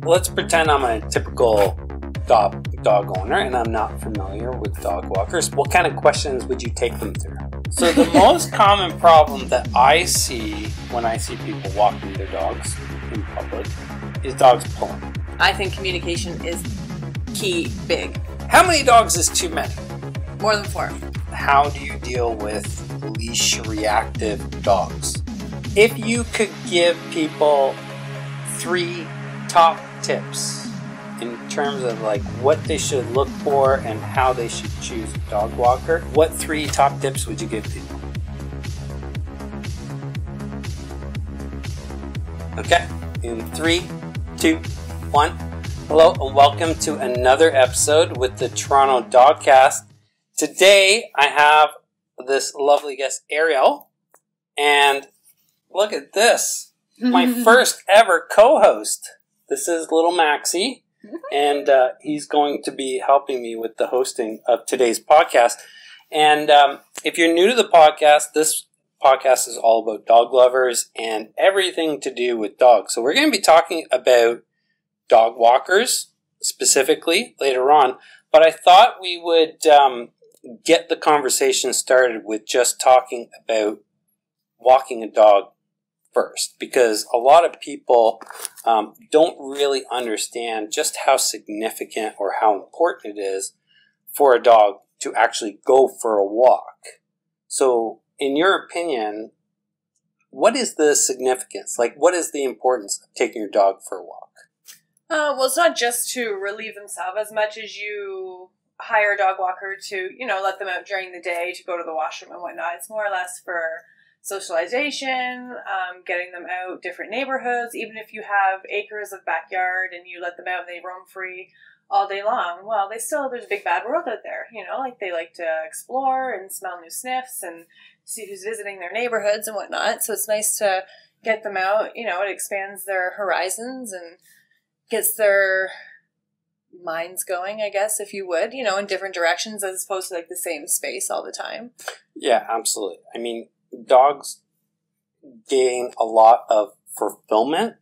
let's pretend I'm a typical dog owner and I'm not familiar with dog walkers. What kind of questions would you take them through? So the most common problem that I see when I see people walking their dogs in public is dogs pulling. I think communication is key, big. How many dogs is too many? More than 4. How do you deal with leash reactive dogs? If you could give people 3 top tips in terms of like what they should look for and how they should choose a dog walker, what 3 top tips would you give people? Okay, in 3, 2, 1. Hello and welcome to another episode with the Toronto Dogcast. Today I have this lovely guest, Arielle, and look at this, my first ever co-host. This is little Maxie, and he's going to be helping me with the hosting of today's podcast. And if you're new to the podcast, this podcast is all about dog lovers and everything to do with dogs. So we're going to be talking about dog walkers specifically later on, but I thought we would get the conversation started with just talking about walking a dog first, because a lot of people don't really understand just how significant or how important it is for a dog to actually go for a walk. So in your opinion, what is the significance? Like, what is the importance of taking your dog for a walk? Well, it's not just to relieve themselves as much as you hire a dog walker to, let them out during the day to go to the washroom and whatnot. It's more or less for socialization, getting them out different neighborhoods. Even if you have acres of backyard and you let them out and they roam free all day long, well, there's a big bad world out there, they like to explore and smell new sniffs and see who's visiting their neighborhoods and whatnot. So it's nice to get them out, it expands their horizons and gets their minds going, I guess, if you would, in different directions as opposed to like the same space all the time. Yeah, absolutely. I mean, dogs gain a lot of fulfillment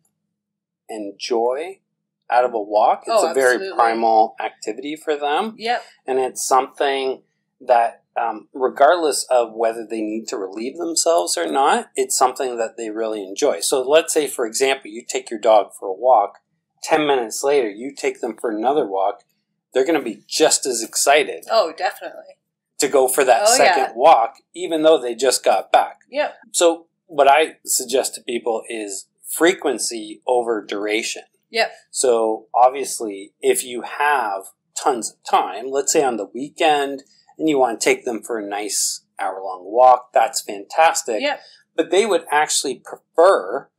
and joy out of a walk. It's a very primal activity for them. Yep. And it's something that, regardless of whether they need to relieve themselves or not, it's something that they really enjoy. So let's say, for example, you take your dog for a walk. 10 minutes later, you take them for another walk. They're going to be just as excited. Oh, definitely. To go for that second walk, even though they just got back. Yeah. So what I suggest to people is frequency over duration. Yeah. So obviously, if you have tons of time, let's say on the weekend, and you want to take them for a nice hour-long walk, that's fantastic. Yeah. But they would actually prefer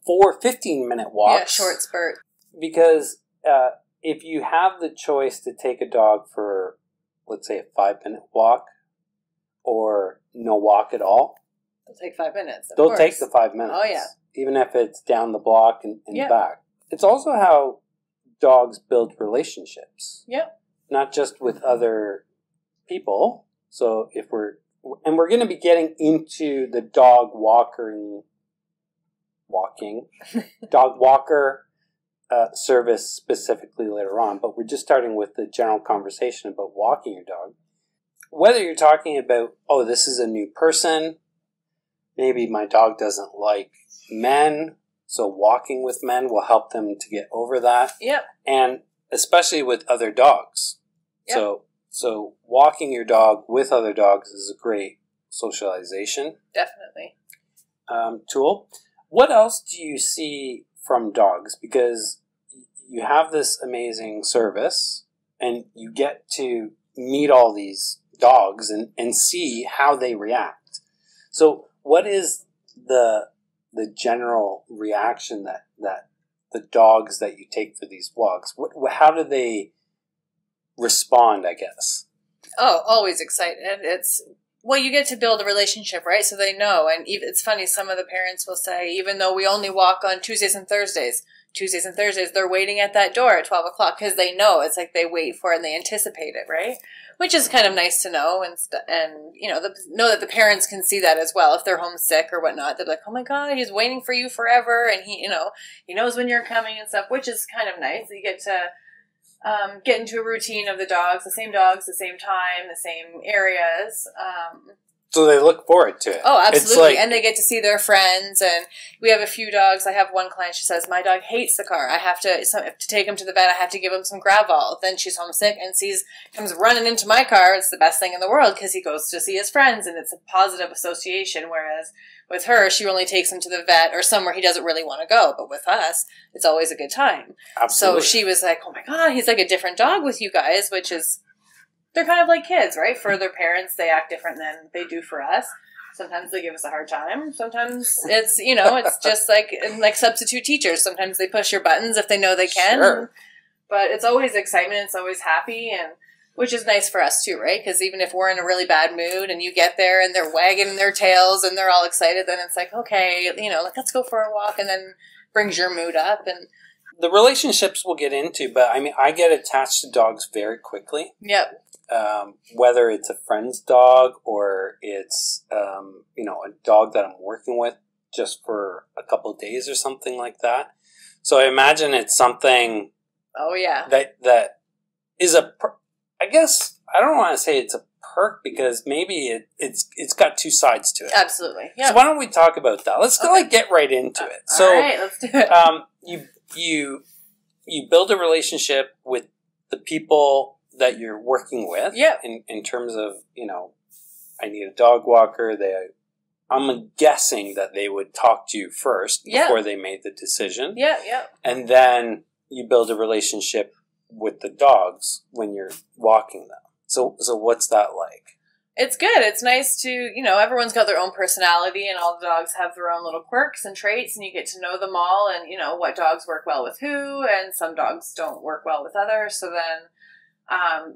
4 15-minute walks. Yeah, short spurt. Because if you have the choice to take a dog for, let's say, a 5-minute walk or no walk at all, they'll take 5 minutes. They'll take the 5 minutes. Oh, yeah. Even if it's down the block and back. It's also how dogs build relationships. Yep. Not just with other people. So we're going to be getting into the dog walking dog walker service specifically later on, but we're just starting with the general conversation about walking your dog. Whether you're talking about, this is a new person, maybe my dog doesn't like men, so walking with men will help them to get over that. Yep. And especially with other dogs. Yep. So walking your dog with other dogs is a great socialization. Definitely. Tool. What else do you see from dogs? Because you have this amazing service and you get to meet all these dogs and see how they react. So what is the general reaction that the dogs that you take for these walks, how do they respond, I guess? Oh, always excited. You get to build a relationship, right? So they know. And it's funny, some of the parents will say, even though we only walk on Tuesdays and Thursdays, they're waiting at that door at 12 o'clock because they know. It's like they wait for it and they anticipate it, right? which is kind of nice to know, and you know, know that the parents can see that as well if they're homesick or whatnot. They're like, oh my god, he's waiting for you forever, and he knows when you're coming and stuff, which is kind of nice. You get to get into a routine of the dogs, the same time, the same areas. So they look forward to it. Oh, absolutely. And they get to see their friends. And we have a few dogs. I have one client, she says, my dog hates the car. I have to take him to the vet. I have to give him some Gravol. Then she's homesick and comes running into my car. It's the best thing in the world because he goes to see his friends and it's a positive association. Whereas with her, she only takes him to the vet or somewhere he doesn't really want to go. But with us, it's always a good time. Absolutely. So she was like, oh my God, he's like a different dog with you guys, which is... They're kind of like kids, right? For their parents, they act different than they do for us. Sometimes they give us a hard time. Sometimes it's, it's just like substitute teachers. Sometimes they push your buttons if they know they can. Sure. But it's always excitement. It's always happy, and which is nice for us too, right? Because even if we're in a really bad mood and you get there and they're wagging their tails and they're all excited, then it's like, okay, like let's go for a walk, and then brings your mood up. And the relationships we'll get into, but I mean, I get attached to dogs very quickly. Yep. Whether it's a friend's dog or it's, a dog that I'm working with just for a couple of days or something like that. So I imagine it's something. Oh yeah. That is I guess I don't want to say it's a perk because maybe it's got two sides to it. Absolutely. Yeah. So why don't we talk about that? Let's go get right into it. So, all right, let's do it. You build a relationship with the people that you're working with. Yeah. In terms of, I need a dog walker. I'm guessing that they would talk to you first before they made the decision. Yeah, yeah. And then you build a relationship with the dogs when you're walking them. So what's that like? It's good. It's nice to, everyone's got their own personality and all the dogs have their own little quirks and traits, and you get to know them all and, what dogs work well with who, and some dogs don't work well with others. So then,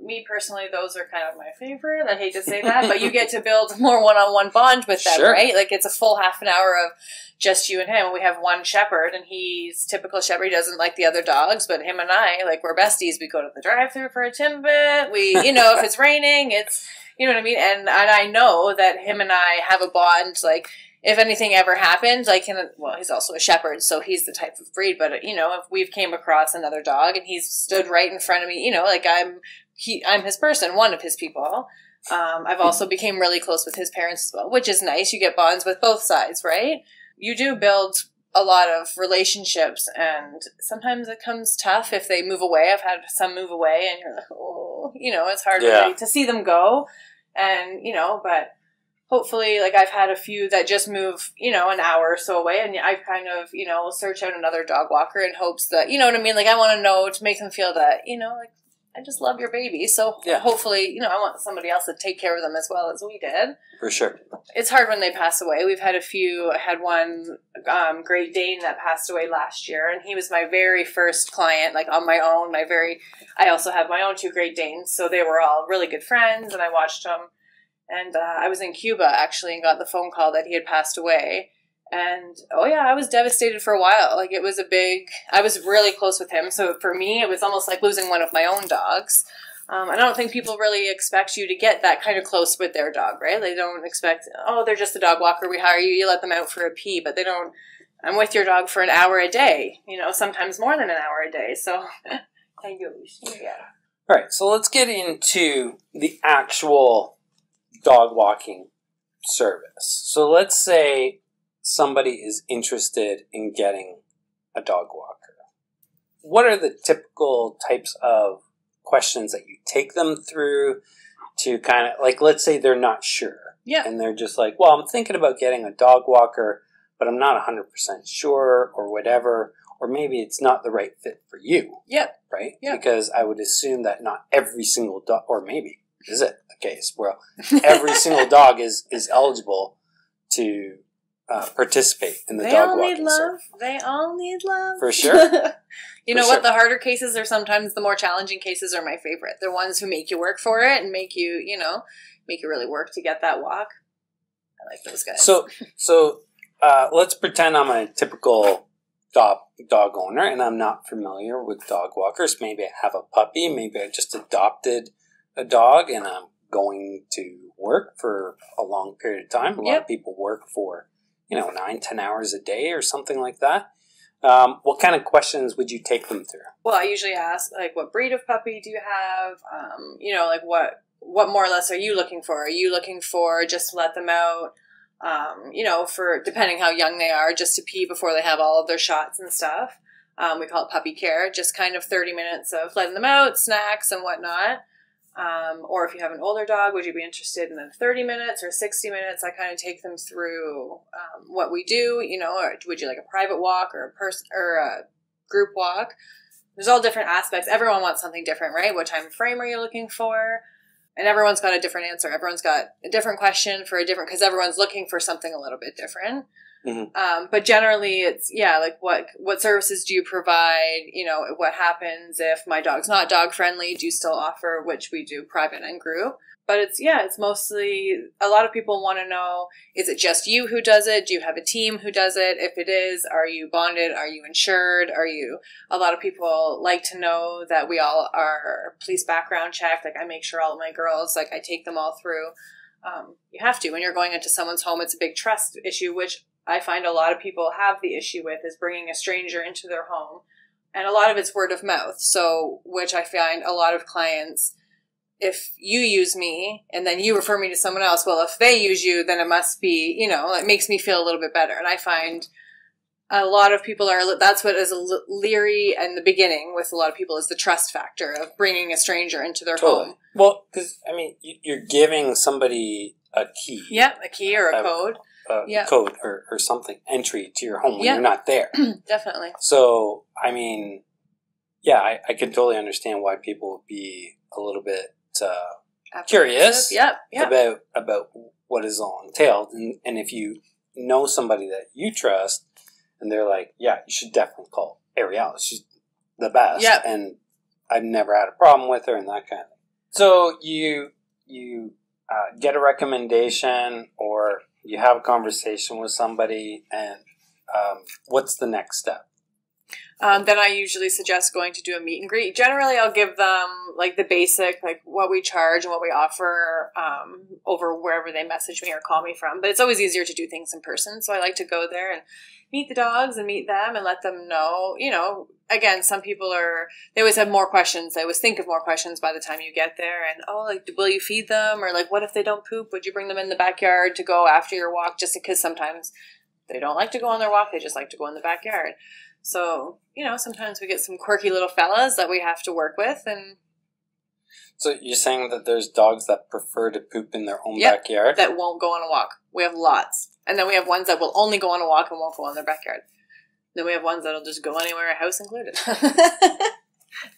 me personally, those are kind of my favorite. I hate to say that, but you get to build more one-on-one bond with them, sure. Right? Like it's a full half an hour of just you and him. We have one shepherd, and he's typical shepherd. He doesn't like the other dogs, but him and I, like, we're besties. We go to the drive-thru for a Timbit. We, if it's raining, it's, you know what I mean? And I know that him and I have a bond, like, if anything ever happened, like, he's also a shepherd, so he's the type of breed, but, if we've came across another dog and he's stood right in front of me, like, I'm his person, one of his people. I've also became really close with his parents as well, which is nice. You get bonds with both sides, right? You do build a lot of relationships, and sometimes it comes tough if they move away. I've had some move away, and you're like, oh, it's hard really to see them go, and, but hopefully, like, I've had a few that just move, an hour or so away, and I've kind of, search out another dog walker in hopes that, you know what I mean? Like, I want to know to make them feel that, like, I just love your baby. So hopefully, I want somebody else to take care of them as well as we did. For sure. It's hard when they pass away. We've had a few. I had one Great Dane that passed away last year, and he was my very first client, like on my own. I also have my own two Great Danes, so they were all really good friends, and I watched them. And I was in Cuba, actually, and got the phone call that he had passed away. And, I was devastated for a while. Like, I was really close with him. So for me, it was almost like losing one of my own dogs. I don't think people really expect you to get that kind of close with their dog, right? They don't expect, they're just a dog walker. We hire you, you let them out for a pee. But they don't, I'm with your dog for an hour a day, sometimes more than an hour a day. So, yeah. All right, so let's get into the actual dog walking service. So let's say somebody is interested in getting a dog walker. What are the typical types of questions that you take them through to kind of, like, let's say they're not sure. Yeah. And they're just like, well, I'm thinking about getting a dog walker, but I'm not 100% sure or whatever. Or maybe it's not the right fit for you. Yeah. Right? Yeah. Because I would assume that not every single dog, or maybe is it the case where every single dog is eligible to participate in the dog walking service. They all need love. For sure. What? The harder cases are sometimes the more challenging cases are my favorite. They're ones who make you work for it and make you really work to get that walk. I like those guys. So let's pretend I'm a typical dog owner and I'm not familiar with dog walkers. Maybe I have a puppy. Maybe I just adopted a dog and I'm going to work for a long period of time. A lot of people work for, 9-10 hours a day or something like that. What kind of questions would you take them through? Well, I usually ask, like, what breed of puppy do you have? Like, what more or less are you looking for? Are you looking for just to let them out, for depending how young they are, just to pee before they have all of their shots and stuff? We call it puppy care, just kind of 30 minutes of letting them out, snacks and whatnot. Or if you have an older dog, would you be interested in the 30 minutes or 60 minutes? I kind of take them through what we do, or would you like a private walk or a group walk? There's all different aspects. Everyone wants something different, right? What time frame are you looking for? And everyone's got a different answer. Everyone's got a different question for because everyone's looking for something a little bit different. Mm-hmm. But generally it's, like what services do you provide? What happens if my dog's not dog friendly? Do you still offer, which we do private and group? But it's mostly, a lot of people want to know, is it just you who does it? Do you have a team who does it? If it is, are you bonded? Are you insured? A lot of people like to know that we all are police background checked. Like I make sure all of my girls, I take them all through. You have to, when you're going into someone's home, it's a big trust issue, which I find a lot of people have the issue with, is bringing a stranger into their home. And a lot of it's word of mouth. So, which I find a lot of clients, if you use me and then you refer me to someone else, well, if they use you, then it must be, it makes me feel a little bit better. And I find a lot of people that's what is leery in the beginning with a lot of people, is the trust factor of bringing a stranger into their home. Well, because, you're giving somebody a key. Yeah, a key or a code. Code or something, entry to your home when you're not there. Definitely. So, I can totally understand why people would be a little bit curious about what is all entailed. And if you know somebody that you trust and they're like, you should definitely call Arielle. She's the best. Yep. And I've never had a problem with her and that kind of thing. So you get a recommendation or you have a conversation with somebody, and what's the next step? Then I usually suggest going to do a meet and greet. Generally, I'll give them the basic, what we charge and what we offer over wherever they message me or call me from. But it's always easier to do things in person. So I like to go there and meet the dogs and meet them and let them know, again, some people they always have more questions. They always think of more questions by the time you get there. And, will you feed them? Or what if they don't poop? Would you bring them in the backyard to go after your walk? Just because sometimes they don't like to go on their walk. They just like to go in the backyard. So, sometimes we get some quirky little fellas that we have to work with. And so you're saying that there's dogs that prefer to poop in their own backyard? That won't go on a walk. We have lots. And then we have ones that will only go on a walk and won't go on their backyard. Then we have ones that'll just go anywhere, house included.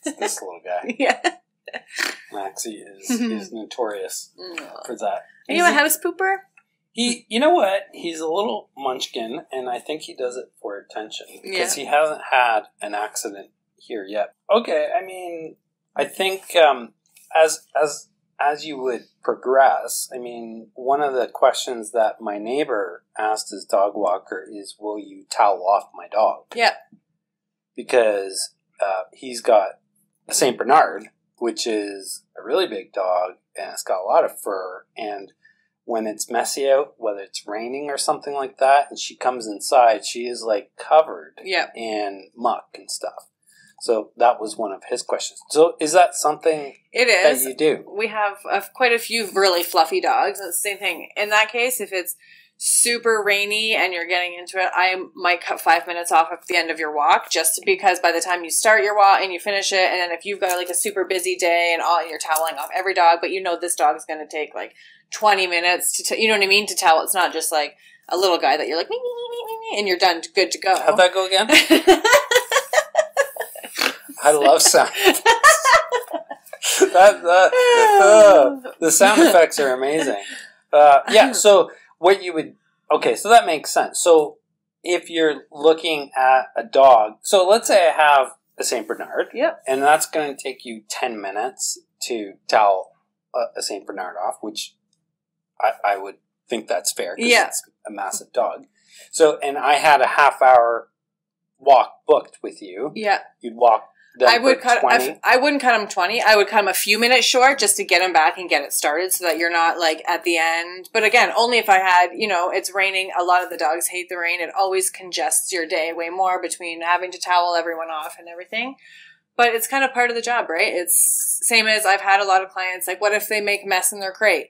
This little guy. Yeah. Maxie is notorious for that. Are you a house pooper? You know what? He's a little munchkin, and I think he does it for attention because he hasn't had an accident here yet. Okay, I think as you would progress, one of the questions that my neighbor asked his dog walker is, will you towel off my dog? Yeah. Because he's got a St. Bernard, which is a really big dog, and it's got a lot of fur, and when it's messy out, whether it's raining or something like that, and she comes inside, she is covered in muck and stuff. So that was one of his questions. So is that something that you do? We have quite a few really fluffy dogs. It's the same thing. In that case, if it's super rainy and you're getting into it, I might cut 5 minutes off at the end of your walk, just because by the time you start your walk and you finish it, and then if you've got a super busy day and you're toweling off every dog, but this dog is going to take 20 minutes to to towel. It's not just a little guy that you're me, and you're done, good to go. How'd that go again? I love sound effects. The sound effects are amazing. So what you would... Okay, so that makes sense. So if you're looking at a dog... So let's say I have a St. Bernard. Yep. And that's going to take you 10 minutes to towel a St. Bernard off, which I would think that's fair because it's a massive dog. So, and I had a half-hour walk booked with you. Yeah. You'd walk I wouldn't cut them 20. I would cut them a few minutes short just to get them back and get it started so that you're not like at the end. But again, only if I had, it's raining. A lot of the dogs hate the rain. It always congests your day way more between having to towel everyone off and everything. But it's kind of part of the job, right? It's same as I've had a lot of clients, like, what if they make mess in their crate?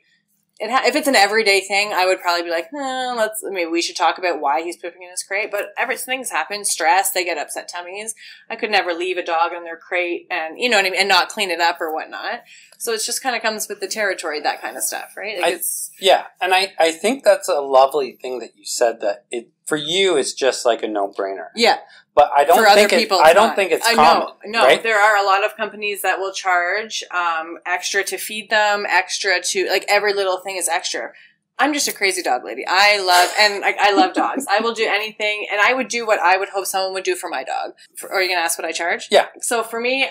If it's an everyday thing, I would probably be like, maybe we should talk about why he's pooping in his crate. But things happen, stress, they get upset tummies. I could never leave a dog in their crate and, you know what I mean, and not clean it up or whatnot. So it just kind of comes with the territory, that kind of stuff, right? Like and I think that's a lovely thing that you said, that for you, it's just like a no-brainer. Yeah. But I don't think it's common. No, right? There are a lot of companies that will charge extra to feed them, extra to, like, every little thing is extra. I'm just a crazy dog lady. I love dogs. I will do anything, and I would do what I would hope someone would do for my dog. Are you going to ask what I charge? Yeah. So for me,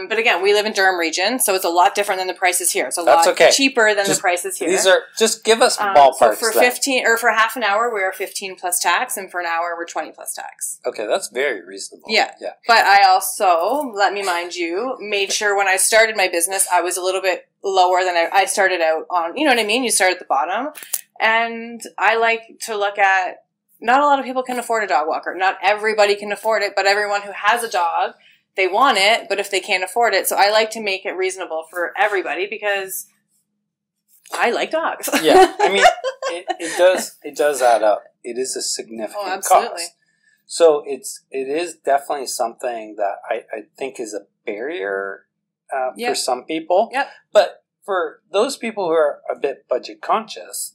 but again, we live in Durham region, so it's a lot different than the prices here. It's a lot cheaper than the prices here. Just give us ballparks. So for 15, or for half an hour, we're 15 plus tax, and for an hour, we're 20 plus tax. Okay, that's very reasonable. Yeah. But I also, let me mind you, made sure when I started my business, I was a little bit lower than I started out on. You know what I mean? You start at the bottom. And I like to look at, not a lot of people can afford a dog walker. Not everybody can afford it, but everyone who has a dog, they want it, but if they can't afford it. So I like to make it reasonable for everybody because I like dogs. Yeah. I mean, it does add up. It is a significant cost. So it is definitely something that I think is a barrier for some people. Yep. But for those people who are a bit budget conscious,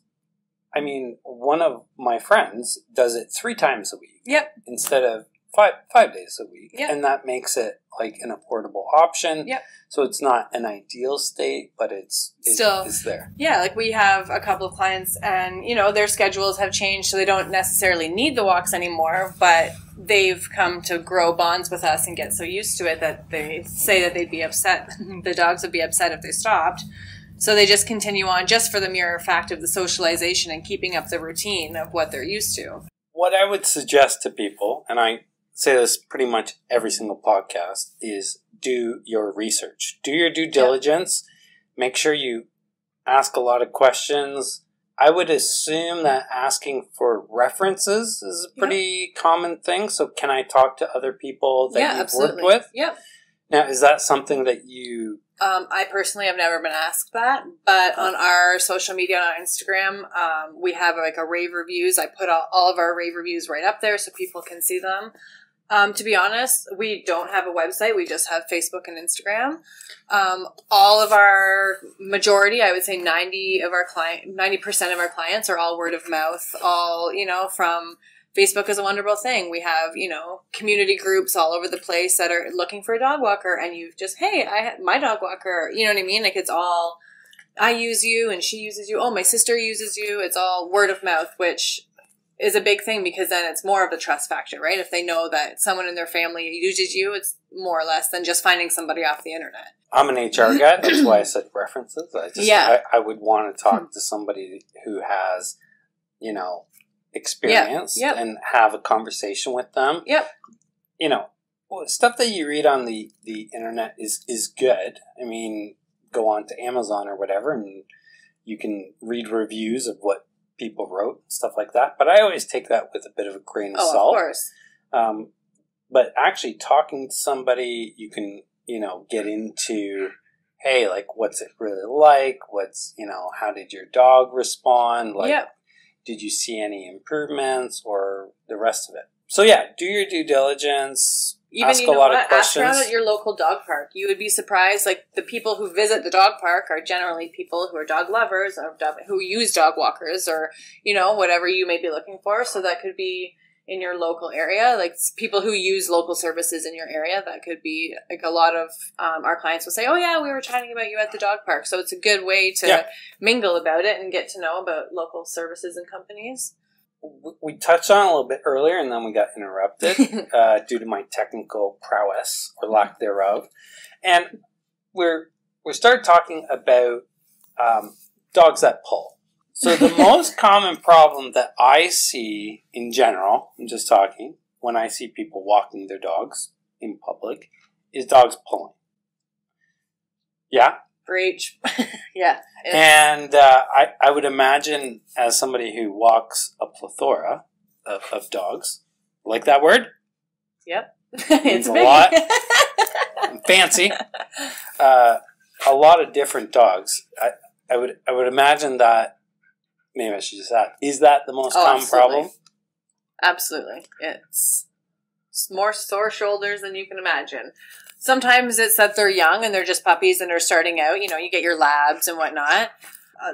I mean, one of my friends does it 3 times a week. Yep. Instead of five days a week. Yep. And that makes it like an affordable option. Yep. So it's not an ideal state, but it's there. Yeah, like we have a couple of clients and, their schedules have changed, so they don't necessarily need the walks anymore, but they've come to grow bonds with us and get so used to it that they say that they'd be upset. The dogs would be upset if they stopped. So they just continue on just for the mere fact of the socialization and keeping up the routine of what they're used to. What I would suggest to people, and I say this pretty much every single podcast, is do your research. Do your due diligence. Make sure you ask a lot of questions. I would assume that asking for references is a pretty common thing. So can I talk to other people that you've worked with? Yep. Now, is that something that you... I personally have never been asked that, but on our social media, on our Instagram, we have like a rave reviews. I put all of our rave reviews right up there so people can see them. To be honest, we don't have a website. We just have Facebook and Instagram. All of our majority, I would say 90% of our clients are all word of mouth, all, from... Facebook is a wonderful thing. We have, community groups all over the place that are looking for a dog walker, and you just, hey, I had my dog walker. You know what I mean? Like, it's all, I use you and she uses you. Oh, my sister uses you. It's all word of mouth, which is a big thing because then it's more of a trust factor, right? If they know that someone in their family uses you, it's more or less than just finding somebody off the internet. I'm an HR guy. That's why I said references. I would want to talk to somebody who has, experience and have a conversation with them. Yep. Stuff that you read on the internet is good. I mean, go on to Amazon or whatever and you can read reviews of what people wrote, stuff like that. But I always take that with a bit of a grain of salt. Of course. But actually talking to somebody, you can, get into, hey, like, what's it really like? What's, how did your dog respond? Like, did you see any improvements or the rest of it? So yeah, do your due diligence. Ask a lot of questions. Ask around at your local dog park. You would be surprised. Like, the people who visit the dog park are generally people who are dog lovers or who use dog walkers or, whatever you may be looking for. So that could be in your local area, like people who use local services in your area. That could be like a lot of our clients will say, oh yeah, we were chatting about you at the dog park. So it's a good way to mingle about it and get to know about local services and companies. We touched on it a little bit earlier and then we got interrupted due to my technical prowess or lack thereof. And we started talking about dogs that pull. So the most common problem that I see in general, I'm just talking, when I see people walking their dogs in public, is dogs pulling. Yeah? For each. Yeah. And I would imagine, as somebody who walks a plethora of dogs, like that word? Yep. It's a big. lot. Fancy. A lot of different dogs. I would imagine that, maybe I should just ask, is that the most common problem? Absolutely. It's more sore shoulders than you can imagine. Sometimes it's that they're young and they're just puppies and they're starting out. You know, you get your labs and whatnot.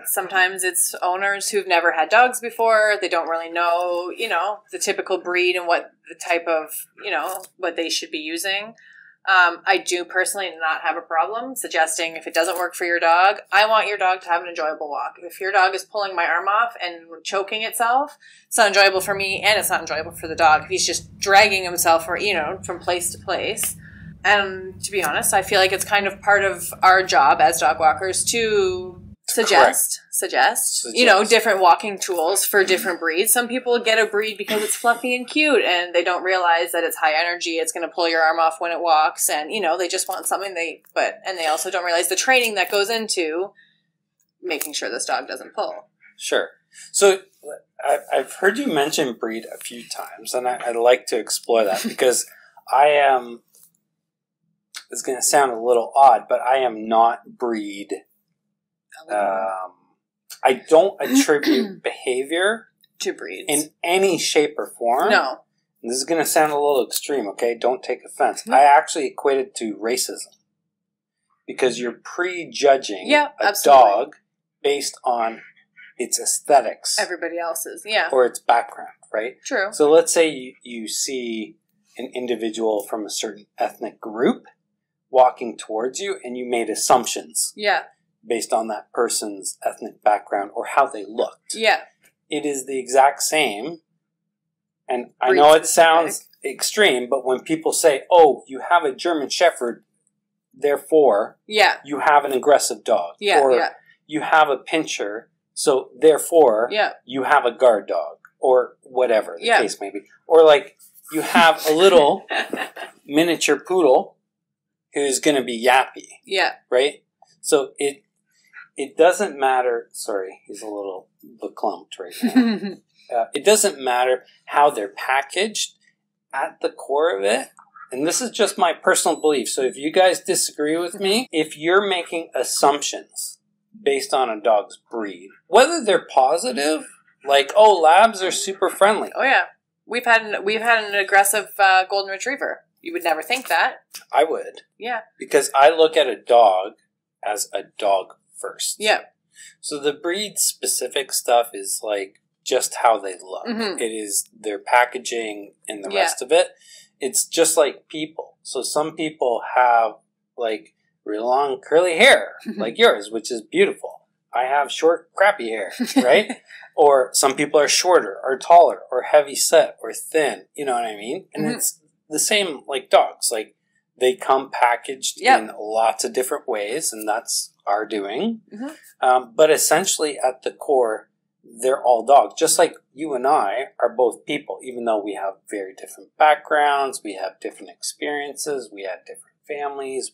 Sometimes it's owners who've never had dogs before. They don't really know, you know, the typical breed and what the type of, you know, what they should be using. I do personally not have a problem suggesting if it doesn't work for your dog, I want your dog to have an enjoyable walk. If your dog is pulling my arm off and choking itself, it's not enjoyable for me and it's not enjoyable for the dog. If he's just dragging himself, or, you know, from place to place. And to be honest, I feel like it's kind of part of our job as dog walkers to suggest, you know, different walking tools for different breeds. Some people get a breed because it's fluffy and cute and they don't realize that it's high energy. It's going to pull your arm off when it walks. And, you know, they just want something and they also don't realize the training that goes into making sure this dog doesn't pull. Sure. So I've heard you mention breed a few times, and I'd like to explore that because it's going to sound a little odd, but I am not breed. I don't attribute behavior to breeds in any shape or form. No. And this is going to sound a little extreme, okay? Don't take offense. I actually equate it to racism because you're prejudging a dog based on its aesthetics. Everybody else's, yeah. Or its background, right? True. So let's say you see an individual from a certain ethnic group walking towards you and you made assumptions. Yeah. Based on that person's ethnic background or how they looked. Yeah. It is the exact same. And I know it sounds extreme, but when people say, oh, you have a German Shepherd, therefore you have an aggressive dog. Or you have a pinscher, so therefore you have a guard dog. Or whatever the case may be. Or like you have a little miniature poodle who's going to be yappy. Yeah. Right? So it doesn't matter. Sorry, he's a little clumped right now. It doesn't matter how they're packaged. At the core of it, and this is just my personal belief, so if you guys disagree with me, if you're making assumptions based on a dog's breed, whether they're positive, like, oh, labs are super friendly. Oh, yeah. We've had an aggressive golden retriever. You would never think that. I would. Yeah. Because I look at a dog as a dog first. Yeah. So the breed specific stuff is like just how they look. Mm-hmm. It is their packaging and the rest of it. It's just like people. So some people have like really long curly hair like yours, which is beautiful. I have short crappy hair, right? Or some people are shorter or taller or heavy set or thin. You know what I mean? And it's the same like dogs. Like they come packaged in lots of different ways, and that's our doing. Mm-hmm. But essentially, at the core, they're all dogs. Just like you and I are both people, even though we have very different backgrounds, we have different experiences, we have different families,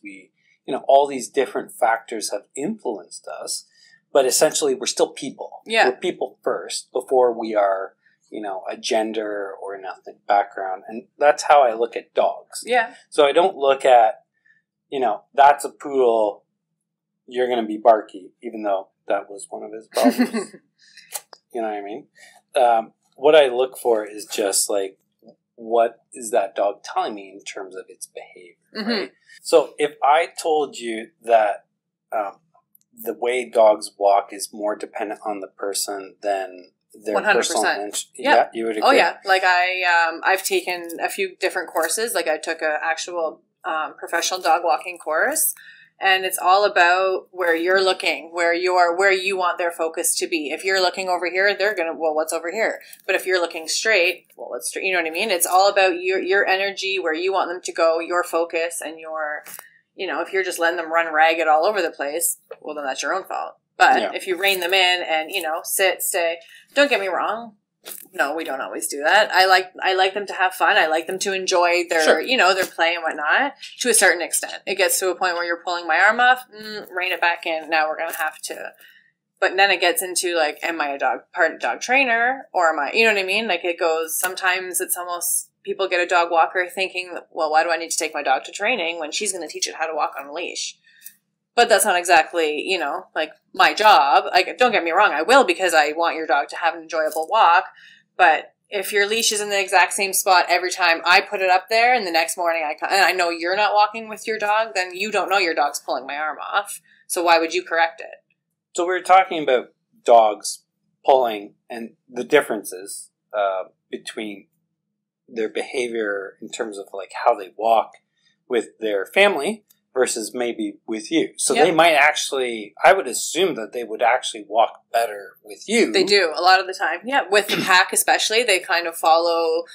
all these different factors have influenced us. But essentially, we're still people. Yeah. We're people first before we are, a gender or an ethnic background. And that's how I look at dogs. Yeah. So I don't look at, that's a poodle, you're going to be barky, even though that was one of his problems. You know what I mean? What I look for is just like, what is that dog telling me in terms of its behavior, right? So if I told you that the way dogs walk is more dependent on the person than their 100%. Personal yeah, you would agree? Oh, yeah. Like I've taken a few different courses. Like I took an actual professional dog walking course. And it's all about where you're looking, where you want their focus to be. If you're looking over here, they're going to, well, what's over here? But if you're looking straight, well, what's straight? You know what I mean? It's all about your energy, where you want them to go, your focus, and your, if you're just letting them run ragged all over the place, well, then that's your own fault. But if you rein them in and, sit, stay, don't get me wrong. No, we don't always do that. I like them to have fun. I like them to enjoy their, Sure. Their play and whatnot to a certain extent. It gets to a point where you're pulling my arm off, rein it back in. Now we're going to have to. But then it gets into like, am I a dog trainer, or am I, you know what I mean? Like it goes, sometimes it's almost, people get a dog walker thinking, well, why do I need to take my dog to training when she's going to teach it how to walk on a leash? But that's not exactly, like my job. Like, don't get me wrong, I will, because I want your dog to have an enjoyable walk. But if your leash is in the exact same spot every time I put it up there, and the next morning and I know you're not walking with your dog, then you don't know your dog's pulling my arm off. So why would you correct it? So we were talking about dogs pulling and the differences between their behavior in terms of like how they walk with their family versus maybe with you. So they might actually, I would assume that they would actually walk better with you. They do, a lot of the time. Yeah, with the pack especially, they kind of follow,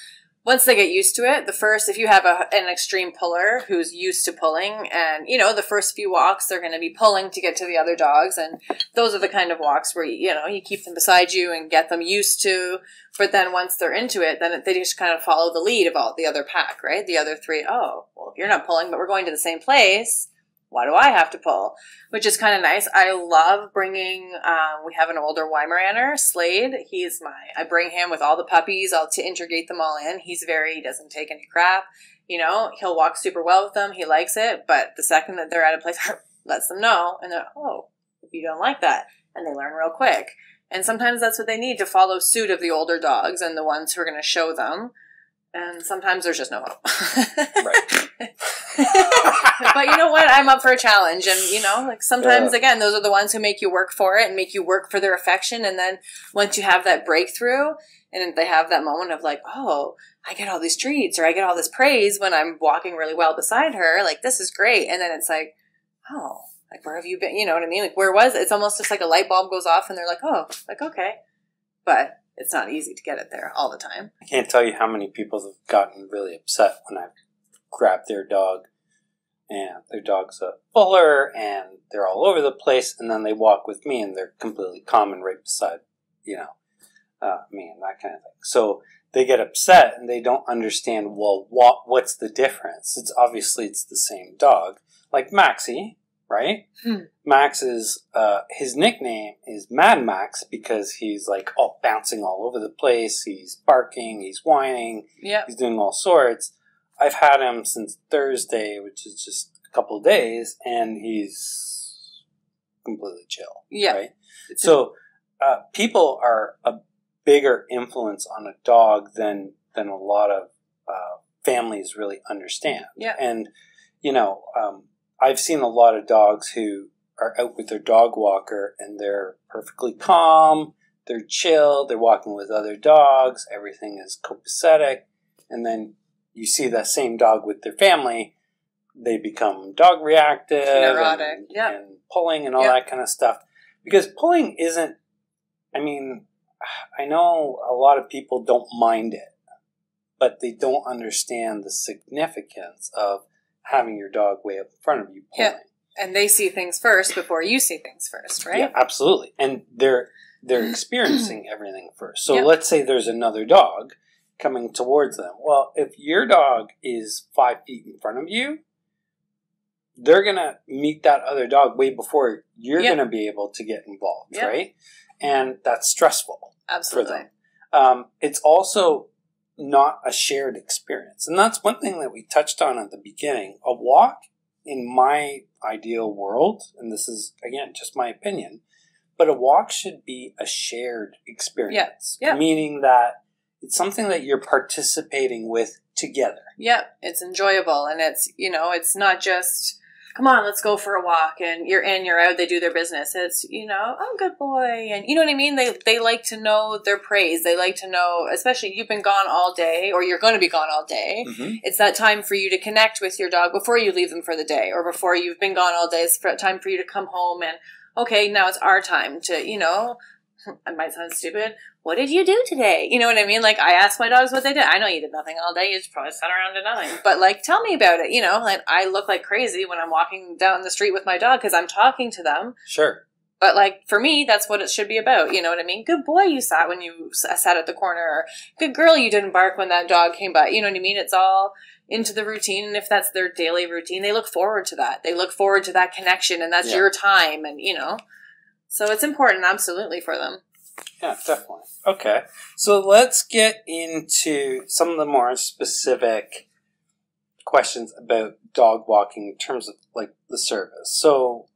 once they get used to it, if you have an extreme puller who's used to pulling, and, the first few walks, they're going to be pulling to get to the other dogs, and those are the kind of walks where, you keep them beside you and get them used to, but then once they're into it, then they just kind of follow the lead of all the other pack, right? The other three, oh, well, you're not pulling, but we're going to the same place. Why do I have to pull? Which is kind of nice. I love bringing, we have an older Weimaraner, Slade. I bring him with all the puppies. To integrate them all in. He doesn't take any crap. He'll walk super well with them. He likes it. But the second that they're at a place, lets them know. And they're, oh, you don't like that. And they learn real quick. And sometimes that's what they need to follow suit of the older dogs and the ones who are going to show them. And sometimes there's just no hope. Right. But you know what? I'm up for a challenge. And, sometimes, again, those are the ones who make you work for it and make you work for their affection. And then once you have that breakthrough and they have that moment of like, oh, I get all these treats or I get all this praise when I'm walking really well beside her. Like, this is great. And then it's like, oh, like, where have you been? You know what I mean? Like, where was it? It's almost just like a light bulb goes off and they're like, oh, like, okay. But it's not easy to get it there all the time. I can't tell you how many people have gotten really upset when I've grabbed their dog and their dog's a puller and they're all over the place, and then they walk with me and they're completely calm and right beside, me and that kind of thing. So they get upset and they don't understand, well, what's the difference? It's the same dog. Like Maxie, right? Max is, his nickname is Mad Max because he's like bouncing all over the place. He's barking, he's whining, he's doing all sorts. I've had him since Thursday, which is just a couple of days, and he's completely chill. Yeah. Right? So people are a bigger influence on a dog than a lot of families really understand. Yeah. And, I've seen a lot of dogs who are out with their dog walker and they're perfectly calm, they're chill, they're walking with other dogs, everything is copacetic, and then you see that same dog with their family, they become dog reactive and pulling and all that kind of stuff. Because pulling isn't, I know a lot of people don't mind it, but they don't understand the significance of having your dog way up in front of you pulling. Yeah. And they see things first before you see things first, right? Yeah, absolutely. And they're experiencing everything first. So let's say there's another dog coming towards them. Well, if your dog is 5 feet in front of you, they're going to meet that other dog way before you're going to be able to get involved, right? And that's stressful. Absolutely. For them. It's also not a shared experience. And that's one thing that we touched on at the beginning. A walk, in my ideal world, and this is, again, just my opinion, but a walk should be a shared experience. Yeah. Meaning that it's something that you're participating with together. Yeah, it's enjoyable. And it's, it's not just, come on, let's go for a walk, and you're in, you're out, they do their business. It's, oh, good boy. And you know what I mean? They like to know their praise. They like to know, especially you've been gone all day, or you're going to be gone all day. Mm-hmm. It's that time for you to connect with your dog before you leave them for the day, or before you've been gone all day. It's time for you to come home and, okay, now it's our time to, it might sound stupid. What did you do today? You know what I mean? Like, I asked my dogs what they did. I know you did nothing all day. You just probably sat around and did nothing. But, like, tell me about it. Like, I look like crazy when I'm walking down the street with my dog because I'm talking to them. Sure. But, like, for me, that's what it should be about. You know what I mean? Good boy you sat when you sat at the corner. Or good girl you didn't bark when that dog came by. You know what I mean? It's all into the routine. And if that's their daily routine, they look forward to that. They look forward to that connection. And that's your time. And, you know. So it's important, absolutely, for them. Yeah, definitely. Okay. So let's get into some of the more specific questions about dog walking in terms of, like, the service. So,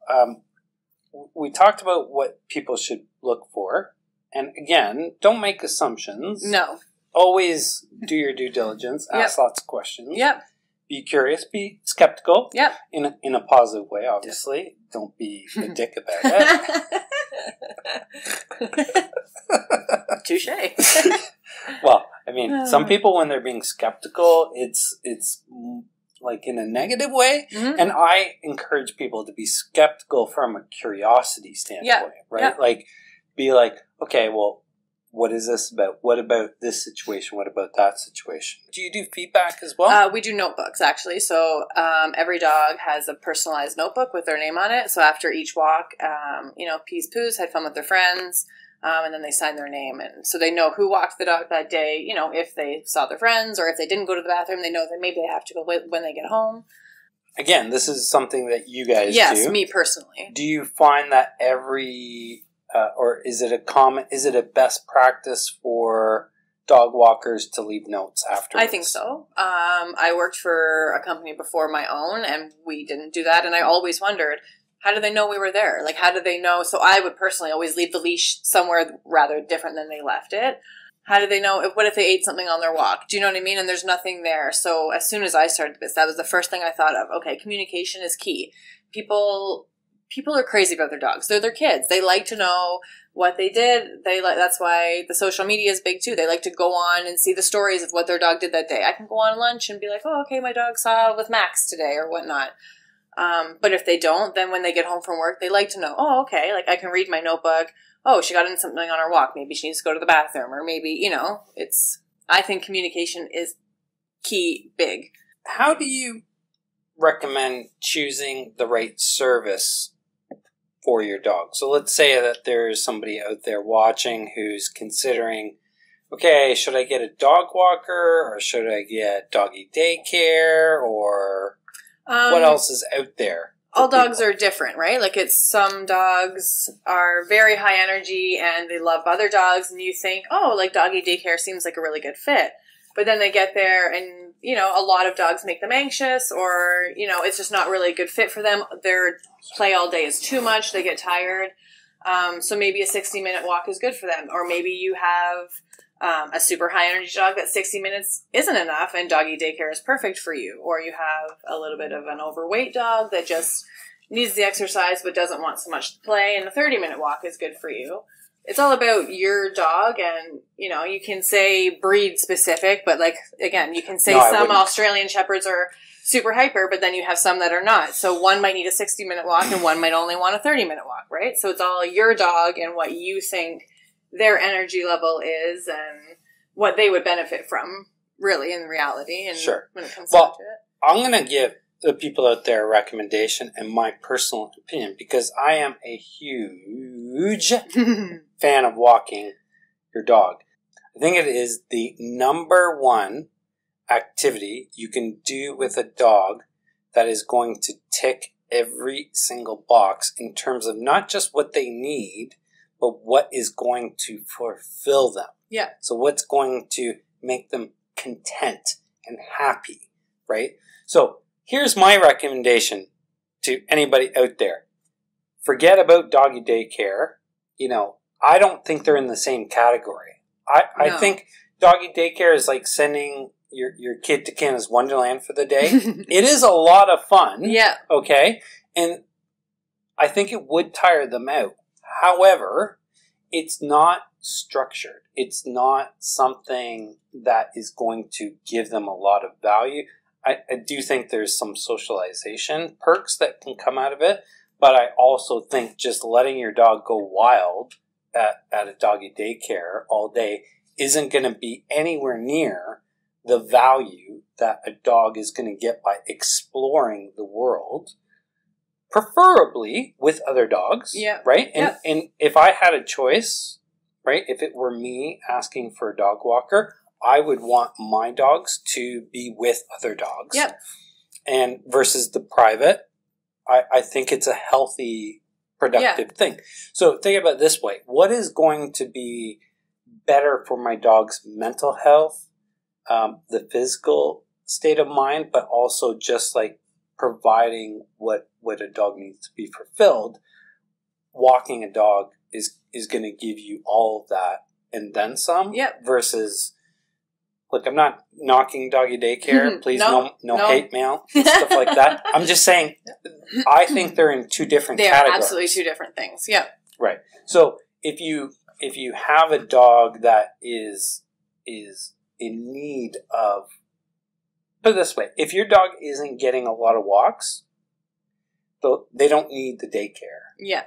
we talked about what people should look for. And again, don't make assumptions. No. Always do your due diligence. Ask lots of questions. Yep. Be curious. Be skeptical. Yep. In a positive way, obviously. Don't be a dick about it. Touche. Well, I mean, some people, when they're being skeptical, it's like in a negative way. Mm-hmm. And I encourage people to be skeptical from a curiosity standpoint, right? Yeah. Like, be like, okay, well, what is this about? What about this situation? What about that situation? Do you do feedback as well? We do notebooks, actually. So every dog has a personalized notebook with their name on it. So after each walk, you know, peas, poos, had fun with their friends. And then they sign their name. And so they know who walked the dog that day. You know, if they saw their friends or if they didn't go to the bathroom, they know that maybe they have to go when they get home. Again, this is something that you guys do. Yes, me personally. Do you find that every, or is it a best practice for dog walkers to leave notes afterwards? I think so. I worked for a company before my own and we didn't do that. And I always wondered, how do they know we were there? Like, how do they know? So I would personally always leave the leash somewhere rather different than they left it. How do they know? What if they ate something on their walk? Do you know what I mean? And there's nothing there. So as soon as I started this, that was the first thing I thought of. Okay, communication is key. People are crazy about their dogs. They're their kids. They like to know what they did. That's why the social media is big too. They like to go on and see the stories of what their dog did that day. I can go on lunch and be like, oh, okay, my dog saw with Max today or whatnot. But if they don't, then when they get home from work, they like to know, oh, okay, like I can read my notebook. Oh, she got into something on her walk. Maybe she needs to go to the bathroom or maybe, you know, I think communication is key, big. How do you recommend choosing the right service for your dog? So let's say that there's somebody out there watching who's considering, okay, should I get a dog walker or should I get doggy daycare or what else is out there? All dogs are different, right? Like some dogs are very high energy and they love other dogs and you think, oh, like doggy daycare seems like a really good fit. But then they get there and, you know, a lot of dogs make them anxious or, you know, it's just not really a good fit for them. Their play all day is too much. They get tired. So maybe a 60-minute walk is good for them. Or maybe you have a super high energy dog that 60 minutes isn't enough and doggy daycare is perfect for you. Or you have a little bit of an overweight dog that just needs the exercise but doesn't want so much to play and a 30-minute walk is good for you. It's all about your dog and, you know, you can say breed specific, but like, again, you can say some Australian Shepherds are super hyper, but then you have some that are not. So one might need a 60-minute walk and one might only want a 30-minute walk, right? So it's all your dog and what you think their energy level is and what they would benefit from, really, in reality. And sure. When it comes down to it. I'm going to give the people out there a recommendation and my personal opinion because I am a huge fan of walking your dog. I think it is the number one activity you can do with a dog that is going to tick every single box in terms of not just what they need, but what is going to fulfill them. Yeah. So what's going to make them content and happy, right? So here's my recommendation to anybody out there. Forget about doggy daycare. You know, I don't think they're in the same category. I think doggy daycare is like sending your kid to Canada's Wonderland for the day. It is a lot of fun. Yeah. Okay. And I think it would tire them out. However, it's not structured. It's not something that is going to give them a lot of value. I do think there's some socialization perks that can come out of it, but I also think just letting your dog go wild at a doggy daycare all day isn't going to be anywhere near the value that a dog is going to get by exploring the world preferably with other dogs. Yeah. Right? Yeah. And if I had a choice, right, if it were me asking for a dog walker, I would want my dogs to be with other dogs. Yep. And versus the private, I think it's a healthy, productive thing. So think about it this way. What is going to be better for my dog's mental health, the physical state of mind, but also just like providing what a dog needs to be fulfilled? Walking a dog is going to give you all of that and then some. Yep. Versus, look, I'm not knocking doggy daycare. Please, no hate mail and stuff like that. I'm just saying, I think they're in two different categories. They are absolutely two different things. Yeah. Right. So if you have a dog that is in need of, put it this way, if your dog isn't getting a lot of walks, they don't need the daycare. Yeah.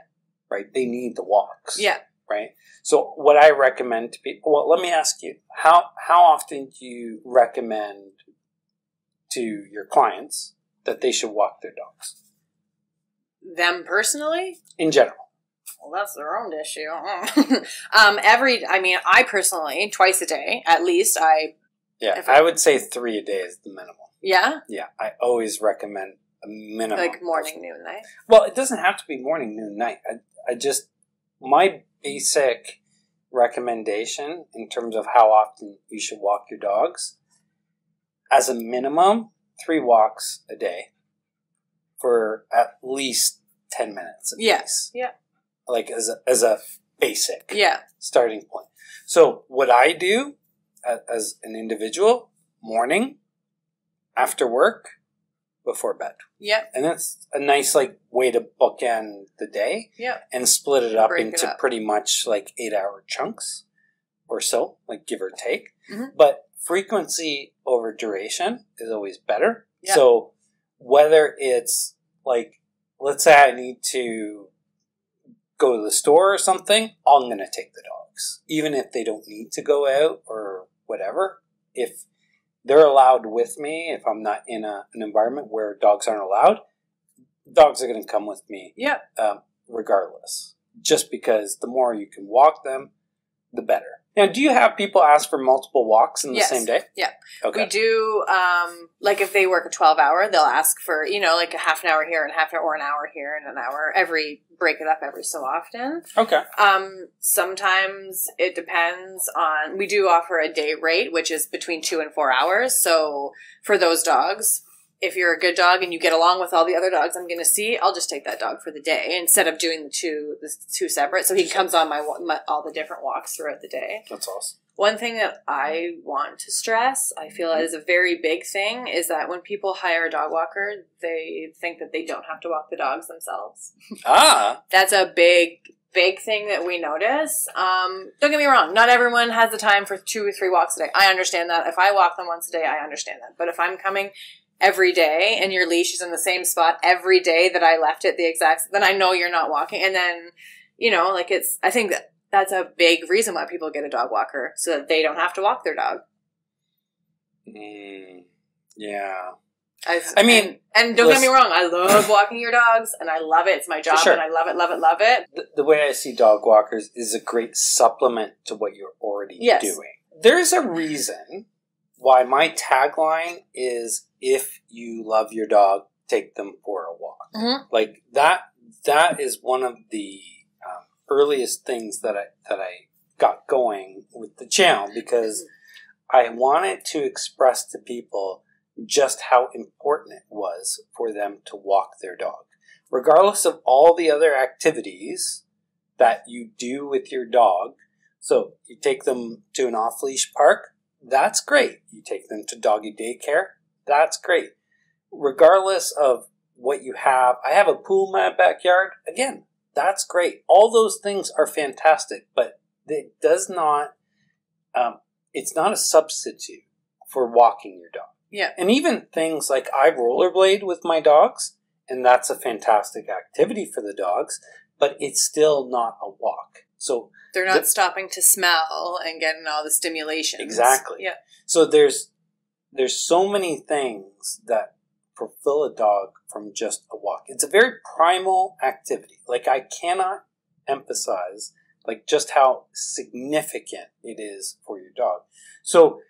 Right? They need the walks. Yeah. Right? So what I recommend to people, well, let me ask you, how often do you recommend to your clients that they should walk their dogs? Them personally? In general. Well, that's their own issue. I personally, twice a day, at least, I would say 3 a day is the minimum. Yeah? Yeah, I always recommend a minimum. Like morning, noon, night? Well, it doesn't have to be morning, noon, night. My basic recommendation in terms of how often you should walk your dogs, as a minimum, 3 walks a day for at least 10 minutes. Yes. Yeah. Like as a basic starting point. So what I do as an individual, morning, after work, before bed. Yep. And that's a nice like way to bookend the day. Yep. And split it up into pretty much like 8-hour chunks or so, like give or take. Mm-hmm. But frequency over duration is always better. Yep. So whether it's like, let's say I need to go to the store or something, I'm going to take the dogs. Even if they don't need to go out or whatever. If they're allowed with me, if I'm not in an environment where dogs aren't allowed, dogs are going to come with me regardless. Just because the more you can walk them, the better. Now, do you have people ask for multiple walks in the same day? Yeah. Okay. We do, like if they work a 12-hour, they'll ask for, like a half an hour here and a half an hour, or an hour here and an hour. Break it up every so often. Okay. Sometimes it depends on, we do offer a day rate, which is between 2 and 4 hours. So for those dogs, if you're a good dog and you get along with all the other dogs I'm going to see, I'll just take that dog for the day instead of doing the two separate. So he comes on my all the different walks throughout the day. That's awesome. One thing that I want to stress, I feel is a very big thing, is that when people hire a dog walker, they think that they don't have to walk the dogs themselves. That's a big thing that we notice. Don't get me wrong. Not everyone has the time for 2 or 3 walks a day. I understand that. If I walk them once a day, I understand that. But if I'm coming every day and your leash is in the same spot every day that I left it then I know you're not walking. And then, I think that's a big reason why people get a dog walker, so that they don't have to walk their dog. Yeah. And don't get me wrong, I love walking your dogs, and I love it. It's my job, and I love it, love it, love it. The way I see dog walkers is a great supplement to what you're already doing. There's a reason why my tagline is, if you love your dog, take them for a walk. Mm-hmm. Like that is one of the earliest things that I got going with the channel, because I wanted to express to people just how important it was for them to walk their dog. Regardless of all the other activities that you do with your dog. So you take them to an off-leash park, that's great. You take them to doggy daycare, that's great. Regardless of what you have, I have a pool in my backyard, again, that's great. All those things are fantastic, but it does not, it's not a substitute for walking your dog. Yeah. And even things like I rollerblade with my dogs, and that's a fantastic activity for the dogs, but it's still not a walk. So they're not stopping to smell and getting all the stimulation. Exactly. Yeah. So there's so many things that fulfill a dog from just a walk. It's a very primal activity. Like, I cannot emphasize like just how significant it is for your dog. So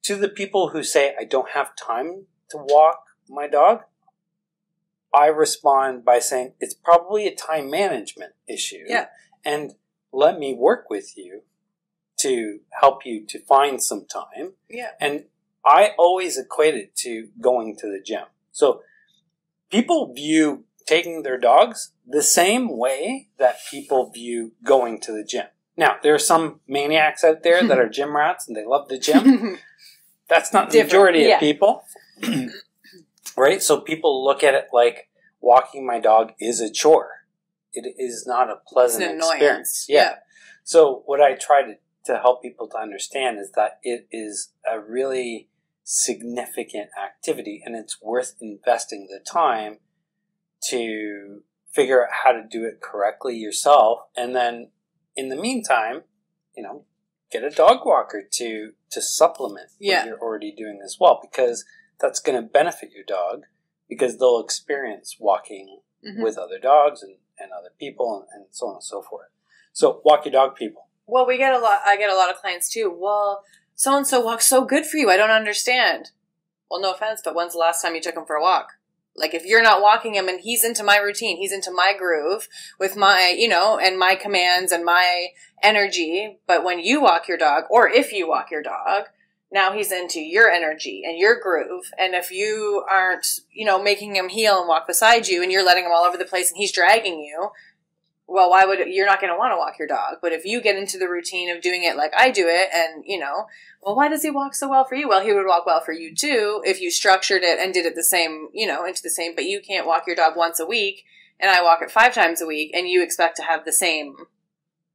to the people who say, I don't have time to walk my dog, I respond by saying it's probably a time management issue. Yeah. And let me work with you to help you to find some time. Yeah. And I always equate it to going to the gym. So people view taking their dogs the same way that people view going to the gym. Now, there are some maniacs out there that are gym rats and they love the gym. That's not the majority of people. Right? So people look at it like walking my dog is a chore. It is not a pleasant experience. Yeah. So what I try to help people to understand is that it is a really significant activity and it's worth investing the time to figure out how to do it correctly yourself. And then in the meantime, you know, get a dog walker to supplement what you're already doing as well, because that's going to benefit your dog because they'll experience walking with other dogs and other people and so on and so forth. So walk your dog, people. Well, I get a lot of clients too. Well, so-and-so walks so good for you. I don't understand. Well, no offense, but when's the last time you took him for a walk? Like, if you're not walking him and he's into my routine, he's into my groove with my, you know, and my commands and my energy. But when you walk your dog, or if you walk your dog, now he's into your energy and your groove. And if you aren't, you know, making him heel and walk beside you and you're letting him all over the place and he's dragging you, well, you're not going to want to walk your dog. But if you get into the routine of doing it like I do it and, you know, well, why does he walk so well for you? Well, he would walk well for you too if you structured it and did it the same, you know, into the same, but you can't walk your dog once a week and I walk it 5 times a week and you expect to have the same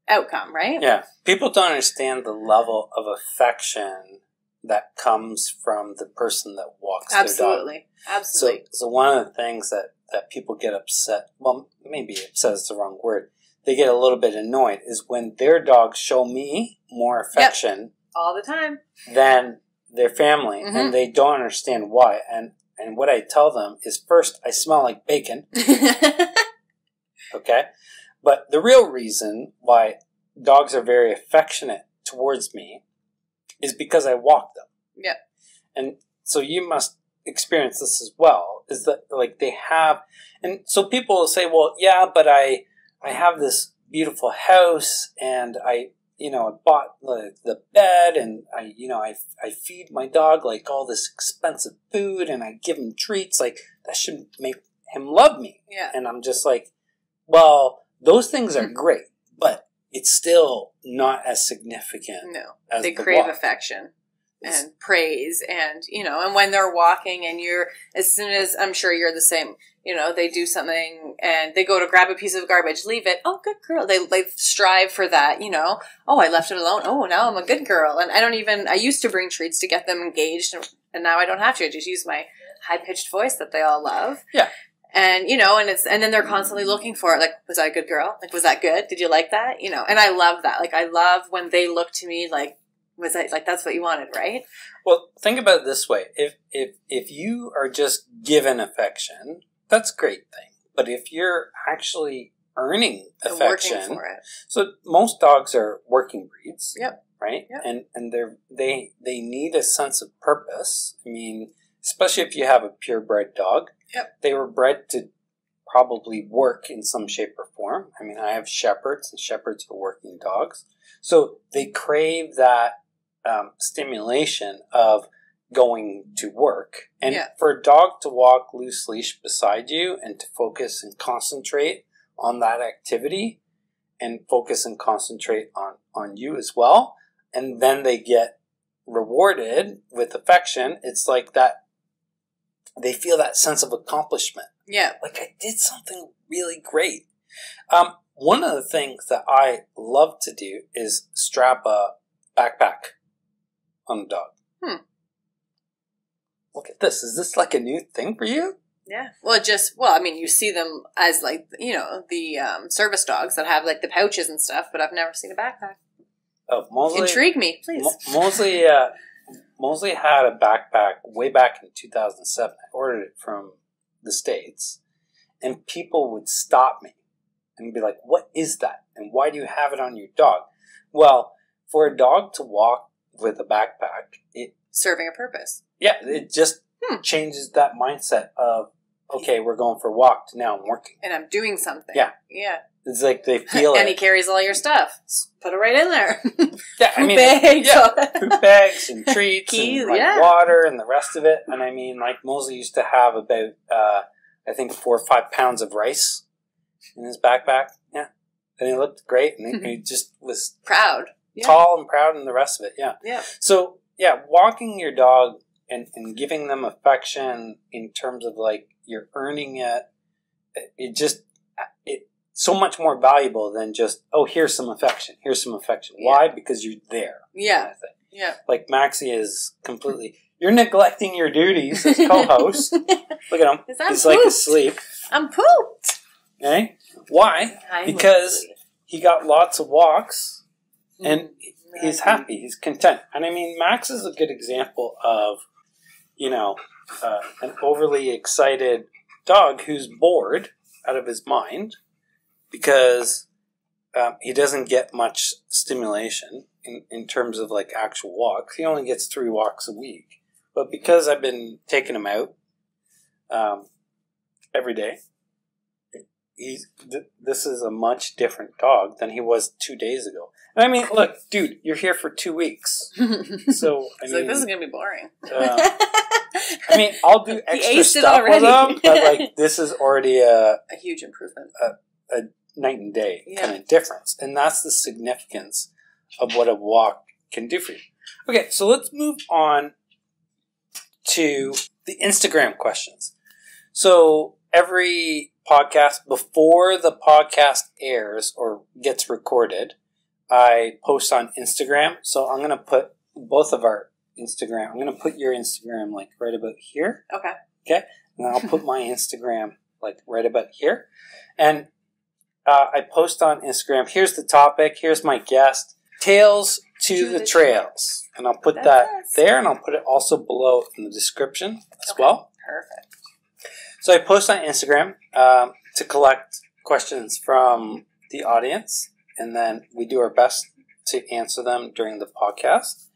outcome, right? Yeah. People don't understand the level of affection that comes from the person that walks their dog. Absolutely. So one of the things that people get upset, well, maybe upset is the wrong word, they get a little bit annoyed, is when their dogs show me more affection all the time than their family, and they don't understand why. And what I tell them is, first, I smell like bacon. Okay? But the real reason why dogs are very affectionate towards me is because I walk them. Yeah. And so you must experience this as well, is that like they have, and so people will say, well, yeah, but I have this beautiful house and I bought the bed and I feed my dog like all this expensive food and I give him treats, like that should make him love me. Yeah. And I'm just like, well, those things are great, but it's still not as significant. No, as they the crave walk. affection and praise and, you know, and when they're walking and as soon as, I'm sure you're the same, you know, they do something and they go to grab a piece of garbage, leave it. Oh, good girl. They strive for that, you know. Oh, I left it alone. Oh, now I'm a good girl. And I used to bring treats to get them engaged and now I don't have to. I just use my high-pitched voice that they all love. Yeah. And, you know, and then they're constantly looking for it. Like, was I a good girl? Like, was that good? Did you like that? You know, and I love that. Like, I love when they look to me like, was that, like, that's what you wanted, right? Well, think about it this way. If you are just given affection, that's a great thing. But if you're actually earning affection, working for it. So most dogs are working breeds. Yep. Right? Yep. And they need a sense of purpose. I mean, especially if you have a purebred dog. Yep. They were bred to probably work in some shape or form. I mean, I have shepherds, and shepherds are working dogs. So they crave that stimulation of going to work. And for a dog to walk loose leash beside you and to focus and concentrate on that activity and focus and concentrate on you as well, and then they get rewarded with affection, it's like that. They feel that sense of accomplishment. Yeah. Like, I did something really great. One of the things that I love to do is strap a backpack on a dog. Look at this. Is this like a new thing for you? Yeah. Well, I mean, you see them as like, you know, the service dogs that have like the pouches and stuff, but I've never seen a backpack. Oh, Mosley. Intrigue me, please. Mosley Mosley had a backpack way back in 2007. I ordered it from the States, and people would stop me and be like, what is that? And why do you have it on your dog? Well, for a dog to walk with a backpack, it serving a purpose. Yeah, it just changes that mindset of, okay, we're going for a walk to now I'm working. And I'm doing something. Yeah. Yeah. It's like they feel And he carries all your stuff. Put it right in there. Yeah, I mean, bags. Poop bags and treats Keys, and like water and the rest of it. And I mean, like Mosley used to have about, I think 4 or 5 pounds of rice in his backpack. Yeah. And he looked great. And he just was proud. Tall and proud and the rest of it. Yeah. Yeah. So, yeah, walking your dog and giving them affection in terms of like you're earning it, it's so much more valuable than just, oh, here's some affection. Here's some affection. Yeah. Why? Because you're there. Yeah. Kind of thing. Yeah. Like Maxie is completely, you're neglecting your duties as co-host. Look at him. He's like asleep. I'm pooped. Okay. Why? Because he got lots of walks and he's happy. He's content. And I mean, Max is a good example of, an overly excited dog who's bored out of his mind because he doesn't get much stimulation in terms of like actual walks. He only gets 3 walks a week. But because I've been taking him out every day, this is a much different dog than he was 2 days ago. And I mean, look, dude, you're here for 2 weeks. So, I mean, like, this is going to be boring. I mean, I'll do extra stuff with him, but like, this is already a huge improvement. A night and day kind of difference. And that's the significance of what a walk can do for you. Okay, so let's move on to the Instagram questions. So every podcast, before the podcast airs or gets recorded, I post on Instagram. So I'm going to put both of our Instagram. I'm going to put your Instagram like right about here. Okay. Okay. And then I'll put my Instagram like right about here. And I post on Instagram. Here's the topic. Here's my guest. Tails to the trails. And I'll put that there, and I'll put it also below in the description as well. Perfect. So I post on Instagram to collect questions from the audience, and then we do our best to answer them during the podcast.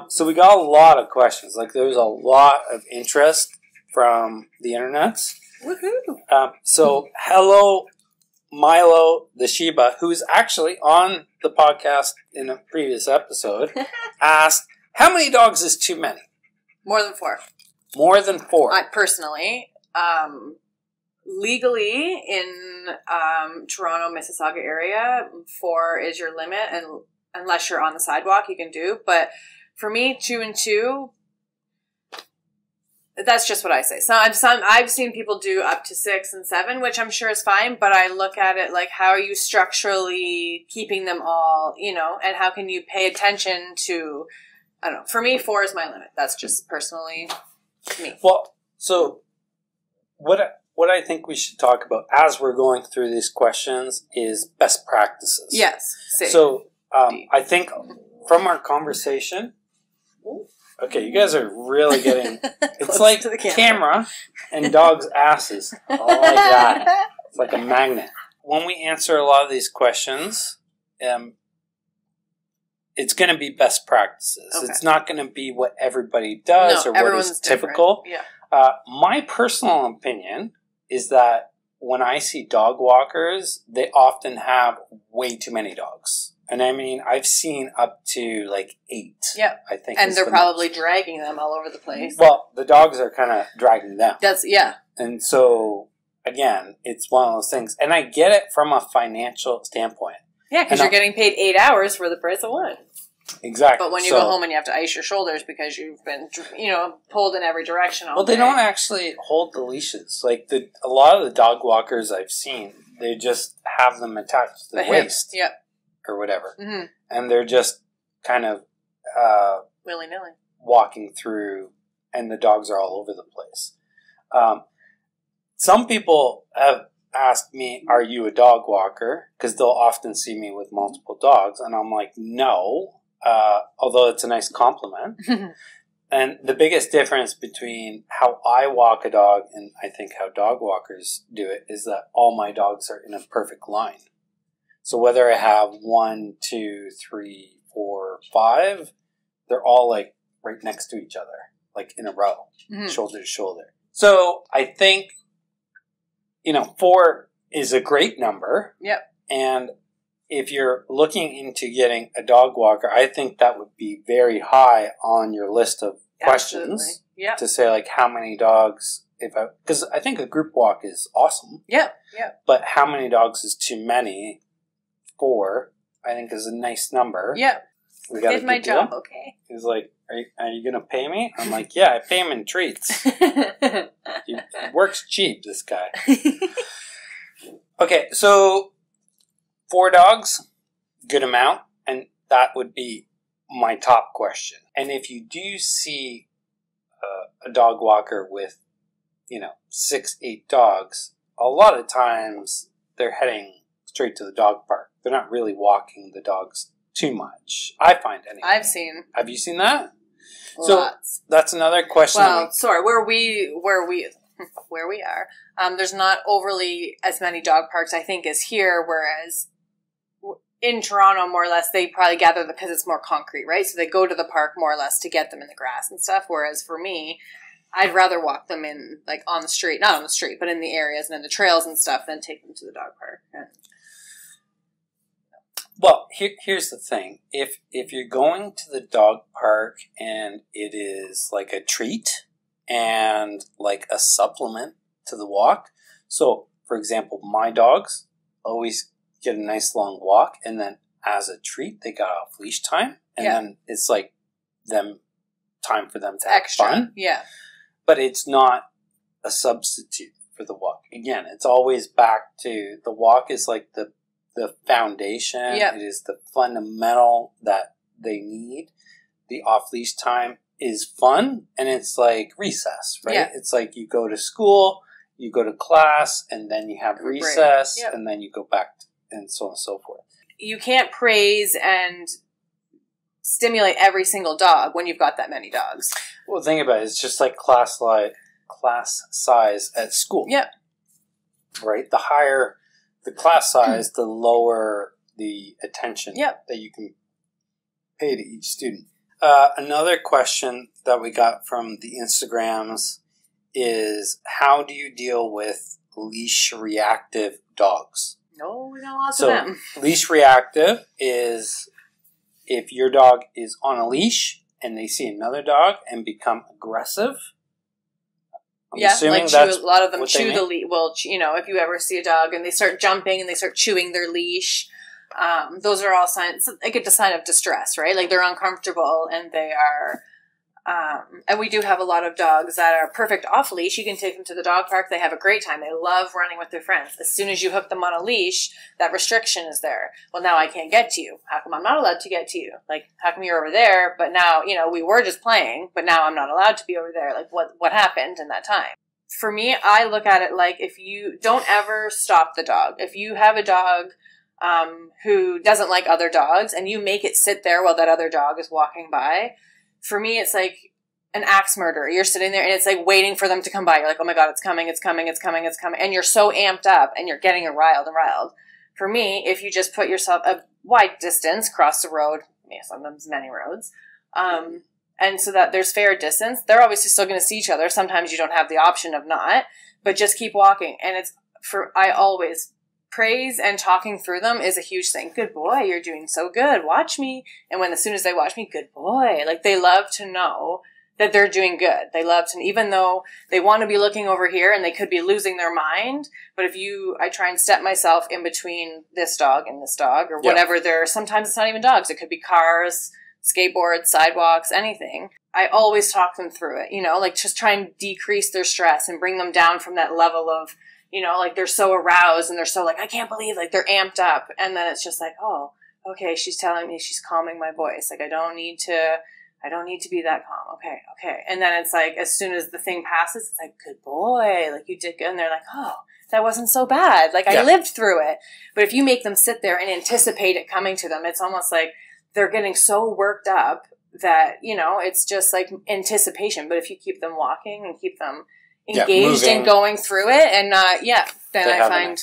So we got a lot of questions. Like, there was a lot of interest from the internet. Woohoo! So hello, Milo the Shiba, who's actually on the podcast in a previous episode, asked, how many dogs is too many? More than 4. More than 4. Personally, legally in Toronto, Mississauga area, 4 is your limit, and unless you're on the sidewalk, you can do. But for me, 2 and 2, that's just what I say. I've seen people do up to 6 and 7, which I'm sure is fine, but I look at it like, how are you structurally keeping them all, and how can you pay attention to, I don't know. For me, 4 is my limit. That's just personally me. Well, so what I think we should talk about as we're going through these questions is best practices. Yes. Same. So I think from our conversation, okay, you guys are really getting, it's like the camera and dogs' asses. Oh my God. It's like a magnet. When we answer a lot of these questions, it's going to be best practices. Okay. It's not going to be what everybody does or what is typical. Yeah. My personal opinion is that when I see dog walkers, they often have way too many dogs. And I mean, I've seen up to like 8. Yeah. I think. And they're probably dragging them all over the place. Well, the dogs are kind of dragging them. Yeah. And so, again, it's one of those things. And I get it from a financial standpoint. Yeah, because you're getting paid 8 hours for the price of 1. Exactly. But when you go home and you have to ice your shoulders because you've been, pulled in every direction all day. Well, they don't actually hold the leashes. Like, a lot of the dog walkers I've seen, they just have them attached to the waist. Yeah. Or whatever. Mm-hmm. And they're just kind of willy-nilly walking through, and the dogs are all over the place. Some people have asked me, are you a dog walker? Because they'll often see me with multiple dogs. And I'm like, no. Although it's a nice compliment. And the biggest difference between how I walk a dog and I think how dog walkers do it is that all my dogs are in a perfect line. So whether I have 1, 2, 3, 4, 5, they're all like right next to each other, like in a row, shoulder to shoulder. So I think, 4 is a great number. Yep. And if you're looking into getting a dog walker, I think that would be very high on your list of questions. Yep. To say, like, how many dogs, because I think a group walk is awesome. Yep. Yep. But how many dogs is too many? 4, I think, is a nice number. Yep. We got did my job okay. He's like, are you going to pay me? I'm like, yeah, I pay him in treats. He works cheap, this guy. Okay, so 4 dogs, good amount, and that would be my top question. And if you do see a dog walker with, 6, 8 dogs, a lot of times they're heading straight to the dog park. They're not really walking the dogs too much. I find anyway. I've seen. Have you seen that? Lots. So that's another question. Well, sorry, where we are, there's not overly as many dog parks, I think, as here, whereas in Toronto, more or less, they probably gather because it's more concrete, right? So they go to the park more or less to get them in the grass and stuff, whereas for me, I'd rather walk them in, like, on the street, not on the street, but in the areas and in the trails and stuff than take them to the dog park. Well, here's the thing. If you're going to the dog park and it is like a treat and like a supplement to the walk. So, for example, my dogs always get a nice long walk, and then as a treat, they got off leash time, and then it's like time for them to have fun. Yeah. But it's not a substitute for the walk. Again, it's always back to the walk is like the foundation. Yep. It is the fundamental that they need. The off-leash time is fun, and it's like recess, right? Yeah. It's like you go to school, you go to class, and then you have recess, and then you go back, and so on and so forth. You can't praise and stimulate every single dog when you've got that many dogs. Well, think about it. It's just like class size at school. Yep. Right? The higher the class size, the lower the attention that you can pay to each student. Another question that we got from the Instagrams is, how do you deal with leash reactive dogs? No, we got lots of them. Leash reactive is if your dog is on a leash and they see another dog and become aggressive. I'm assuming like that's a lot of them what chew the leash. Well, if you ever see a dog and they start jumping and they start chewing their leash, those are all signs, like a sign of distress, right? Like they're uncomfortable and they are, and we do have a lot of dogs that are perfect off leash. You can take them to the dog park. They have a great time. They love running with their friends. As soon as you hook them on a leash, that restriction is there. Well, now I can't get to you. How come I'm not allowed to get to you? Like, how come you're over there? But now, we were just playing, but now I'm not allowed to be over there. Like, what happened in that time? For me, I look at it like, if you don't ever stop the dog. If you have a dog who doesn't like other dogs and you make it sit there while that other dog is walking by, for me, it's like an axe murderer. You're sitting there and it's like waiting for them to come by. You're like, oh my God, it's coming, it's coming, it's coming, it's coming. And you're so amped up and you're getting riled and riled. For me, if you just put yourself a wide distance, cross the road, sometimes many roads, and so that there's fair distance, they're obviously still going to see each other. Sometimes you don't have the option of not, but just keep walking. And I always praise, and talking through them is a huge thing. Good boy, you're doing so good. Watch me. And as soon as they watch me, good boy. Like, they love to know that they're doing good. They love to, even though they want to be looking over here and they could be losing their mind. But I try and step myself in between this dog and this dog, or whatever. Sometimes it's not even dogs. It could be cars, skateboards, sidewalks, anything. I always talk them through it, like just try and decrease their stress and bring them down from that level of, like they're so aroused and they're so like, I can't believe, like they're amped up. And then it's just like, oh, okay, she's telling me, she's calming my voice. Like, I don't need to be that calm. Okay. And then it's like, as soon as the thing passes, it's like, good boy, like you did good. And they're like, oh, that wasn't so bad. Like, I lived through it. But if you make them sit there and anticipate it coming to them, it's almost like they're getting so worked up that, you know, it's just like anticipation. But if you keep them walking and keep them engaged and going through it and not, then I find...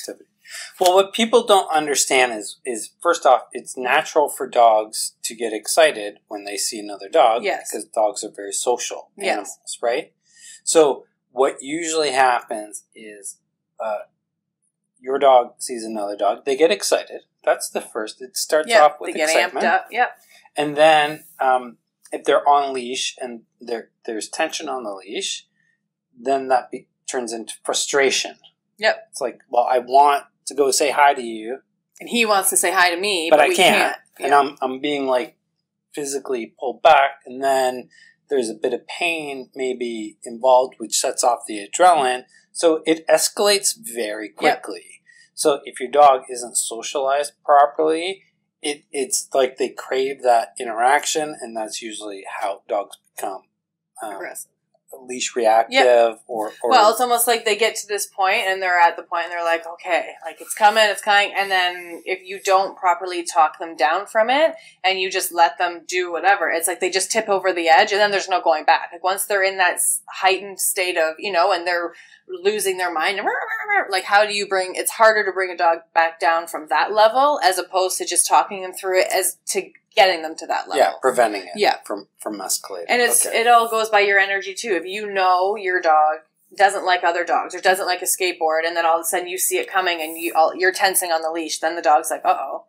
Well, what people don't understand is first off, it's natural for dogs to get excited when they see another dog. Yes. Because dogs are very social animals, right? So what usually happens is your dog sees another dog. They get excited. That's the first. It starts off with excitement. They get amped up. Yep. And then if they're on leash and there's tension on the leash, then that turns into frustration. Yep. It's like, well, I want to go say hi to you. And he wants to say hi to me, but I we can't. Yeah. And I'm being like physically pulled back, and then there's a bit of pain maybe involved, which sets off the adrenaline. So it escalates very quickly. Yep. So if your dog isn't socialized properly, it's like they crave that interaction, and that's usually how dogs become aggressive. Leash reactive or well, it's almost like they get to this point and they're at the point and they're like, okay, like it's coming, and then if you don't properly talk them down from it and you just let them do whatever, it's like they just tip over the edge and then there's no going back. Like once they're in that heightened state of, you know, and they're losing their mind, like how do you it's harder to bring a dog back down from that level as opposed to just talking them through it as to getting them to that level. Yeah, preventing it from escalating. And it all goes by your energy too. If you know your dog doesn't like other dogs or doesn't like a skateboard, and then all of a sudden you see it coming and you're tensing on the leash, then the dog's like, uh-oh,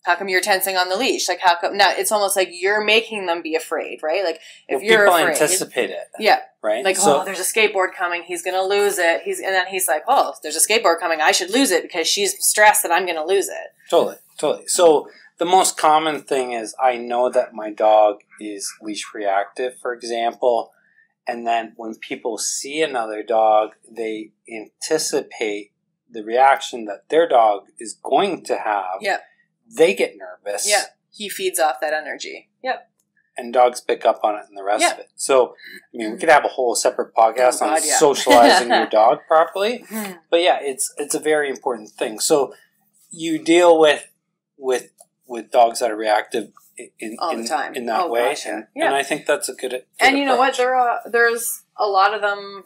how come you're tensing on the leash? Like, how come? Now, it's almost like you're making them be afraid, right? Like, if you're people afraid. anticipate it. Yeah. Right? Like, there's a skateboard coming. He's going to lose it. And then he's like, oh, there's a skateboard coming. I should lose it because she's stressed that I'm going to lose it. Totally. So the most common thing is I know that my dog is leash reactive, for example. And then when people see another dog, they anticipate the reaction that their dog is going to have. Yeah. They get nervous. Yeah. He feeds off that energy. Yep. And dogs pick up on it and the rest of it. So, I mean, we could have a whole separate podcast on socializing your dog properly. But yeah, it's a very important thing. So you deal with dogs that are reactive all the time in that way. Gosh, and I think that's a good And you know approach. what? There's a lot of them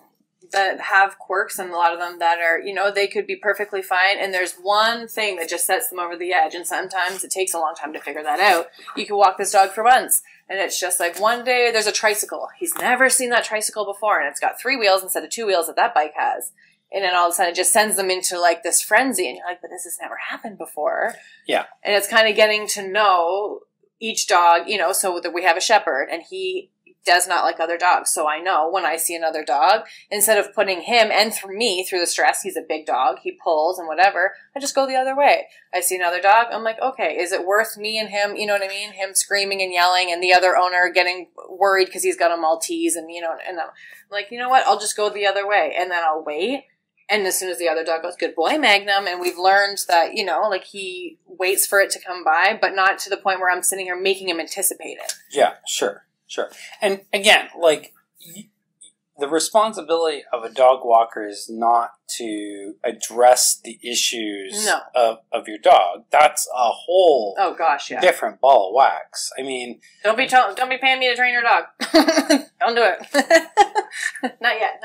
that have quirks and a lot of them that are, you know, they could be perfectly fine. And there's one thing that just sets them over the edge. And sometimes it takes a long time to figure that out. You can walk this dog for months. And it's just like one day there's a tricycle. He's never seen that tricycle before. And it's got 3 wheels instead of 2 wheels that bike has. And then all of a sudden it just sends them into like this frenzy. And you're like, but this has never happened before. Yeah. And it's kind of getting to know each dog, you know, so that we have a shepherd and he does not like other dogs. So I know when I see another dog, instead of putting him and through me through the stress, he's a big dog, he pulls and whatever, I just go the other way. I see another dog, I'm like, okay, is it worth me and him, you know what I mean? Him screaming and yelling and the other owner getting worried because he's got a Maltese and, you know, and I'm like, you know what, I'll just go the other way and then I'll wait. And as soon as the other dog goes, good boy, Magnum, and we've learned that, you know, like he waits for it to come by, but not to the point where I'm sitting here making him anticipate it. Yeah, sure. And again, like, the responsibility of a dog walker is not to address the issues of your dog. That's a whole different ball of wax. I mean, don't be paying me to train your dog. Don't do it. Not yet.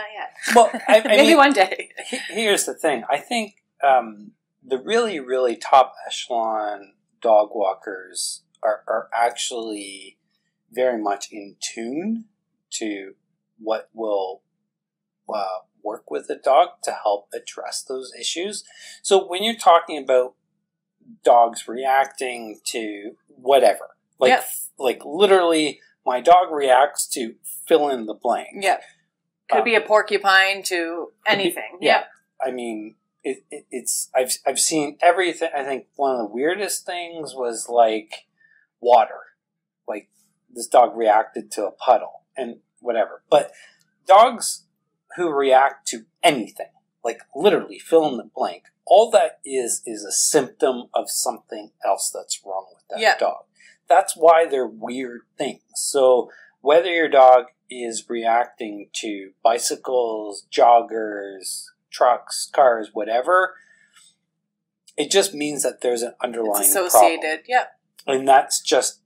Well, I maybe mean, one day. Here's the thing. I think the really, really top echelon dog walkers are actually very much in tune to what will work with a dog to help address those issues. So when you're talking about dogs reacting to whatever, like literally my dog reacts to fill in the blank. Yeah. Could be a porcupine to anything. Yep. I mean, it's I've seen everything. I think one of the weirdest things was like water. Like this dog reacted to a puddle and whatever. But dogs who react to anything, like literally fill in the blank, all that is a symptom of something else that's wrong with that dog. That's why they're weird things. So whether your dog is reacting to bicycles, joggers, trucks, cars, whatever, it just means that there's an underlying associated, problem. And that's just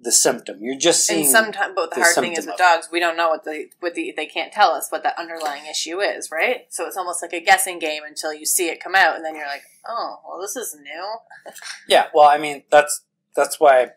the symptom. You're just seeing. And sometimes, but the hard thing is with dogs, we don't know what they can't tell us what that underlying issue is, right? So it's almost like a guessing game until you see it come out, and then you're like, oh, well, this is new. Yeah, well, I mean, that's why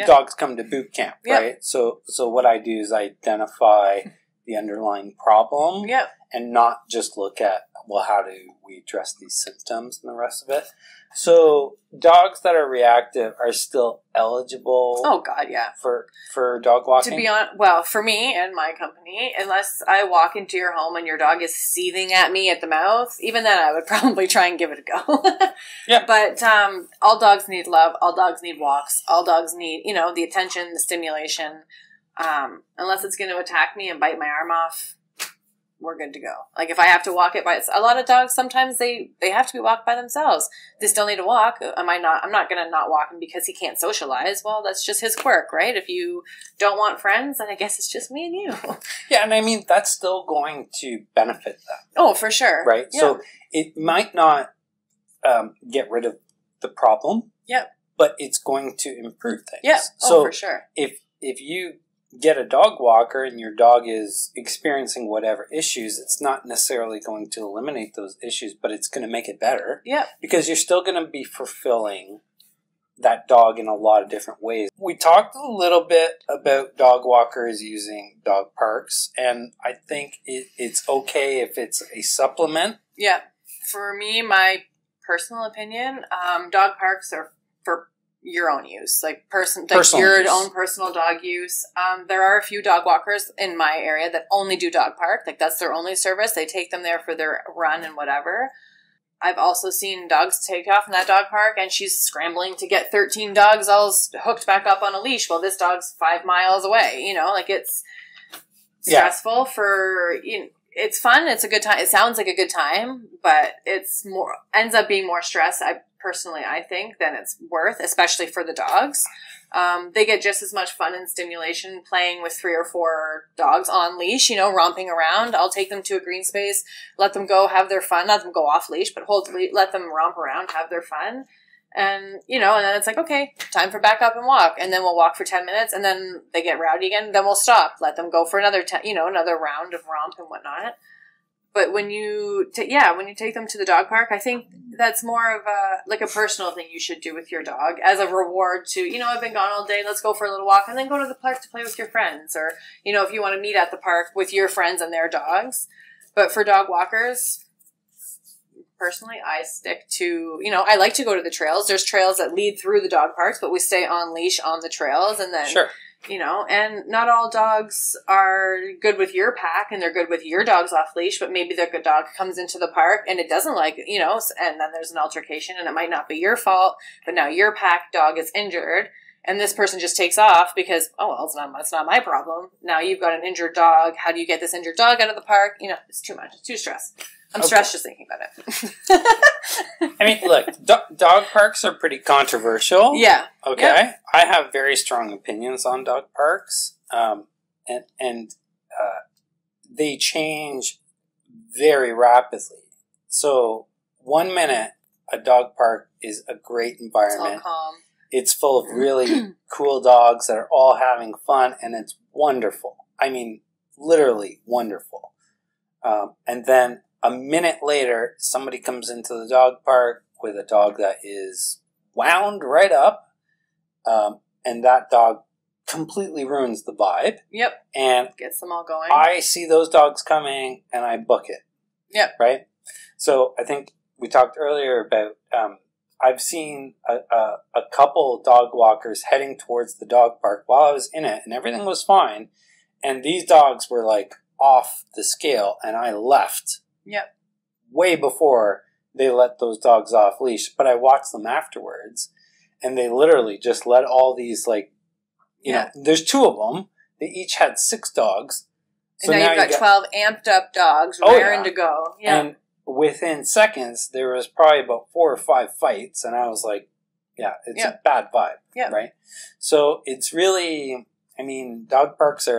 dogs come to boot camp, right? So what I do is I identify the underlying problem, and not just look at, well, how do we address these symptoms and the rest of it. So dogs that are reactive are still eligible. Oh God, yeah. For dog walking. To be honest, well, for me and my company, unless I walk into your home and your dog is seething at me at the mouth, even then I would probably try and give it a go. Yeah. But all dogs need love. All dogs need walks. All dogs need, the attention, the stimulation. Unless it's going to attack me and bite my arm off, we're good to go. Like if I have to walk it by, a lot of dogs sometimes they have to be walked by themselves. They still need to walk. I'm not going to not walk him because he can't socialize. Well, that's just his quirk, right? If you don't want friends, then I guess it's just me and you. Yeah, and I mean that's still going to benefit them. Oh, for sure. Right. Yeah. So it might not get rid of the problem. Yeah. But it's going to improve things. Yeah. So for sure. If you get a dog walker and your dog is experiencing whatever issues, it's not necessarily going to eliminate those issues, but it's going to make it better. Yeah. Because you're still going to be fulfilling that dog in a lot of different ways. We talked a little bit about dog walkers using dog parks, and I think it's okay if it's a supplement. Yeah. For me, my personal opinion, dog parks are for your own use, like your own personal dog use. There are a few dog walkers in my area that only do dog park. Like that's their only service. They take them there for their run and whatever. I've also seen dogs take off in that dog park and she's scrambling to get 13 dogs all hooked back up on a leash while this dog's 5 miles away. Like it's stressful it's fun. It's a good time. It sounds like a good time, but ends up being more stress. I think, than it's worth, especially for the dogs. They get just as much fun and stimulation playing with 3 or 4 dogs on leash, romping around. I'll take them to a green space, let them go have their fun, not them go off leash, but let them romp around, have their fun. And, and then it's like, okay, time for back up and walk. And then we'll walk for 10 minutes and then they get rowdy again. Then we'll stop, let them go for another round of romp and whatnot. But when you take them to the dog park, I think that's more of a personal thing you should do with your dog as a reward to, I've been gone all day, let's go for a little walk and then go to the park to play with your friends. Or, if you want to meet at the park with your friends and their dogs. But for dog walkers, personally, I stick to, I like to go to the trails. There's trails that lead through the dog parks, but we stay on leash on the trails and then... Sure. And not all dogs are good with your pack and they're good with your dog's off leash, but maybe the good dog comes into the park and it doesn't like, and then there's an altercation and it might not be your fault, but now your pack dog is injured and this person just takes off because, oh, well, it's not my problem. Now you've got an injured dog. How do you get this injured dog out of the park? It's too much. It's too stressed. I'm stressed just thinking about it. I mean, look, dog parks are pretty controversial. Yeah. Okay. Yep. I have very strong opinions on dog parks. And they change very rapidly. So 1 minute, a dog park is a great environment. It's all calm. It's full of really cool dogs that are all having fun, and it's wonderful. I mean, literally wonderful. And then a minute later, somebody comes into the dog park with a dog that is wound right up, and that dog completely ruins the vibe. Yep. And gets them all going. I see those dogs coming, and I book it. Yep. Right? So I think we talked earlier about, I've seen a couple dog walkers heading towards the dog park while I was in it, and everything was fine. And these dogs were like off the scale, and I left. Yep. Way before they let those dogs off leash. But I watched them afterwards, and they literally just let all these, like, you know, there's 2 of them. They each had 6 dogs. So and now you've got 12 amped up dogs raring to go. Yeah. And within seconds, there was probably about 4 or 5 fights, and I was like, yeah, it's a bad vibe. Yeah. Right? So it's really, I mean, dog parks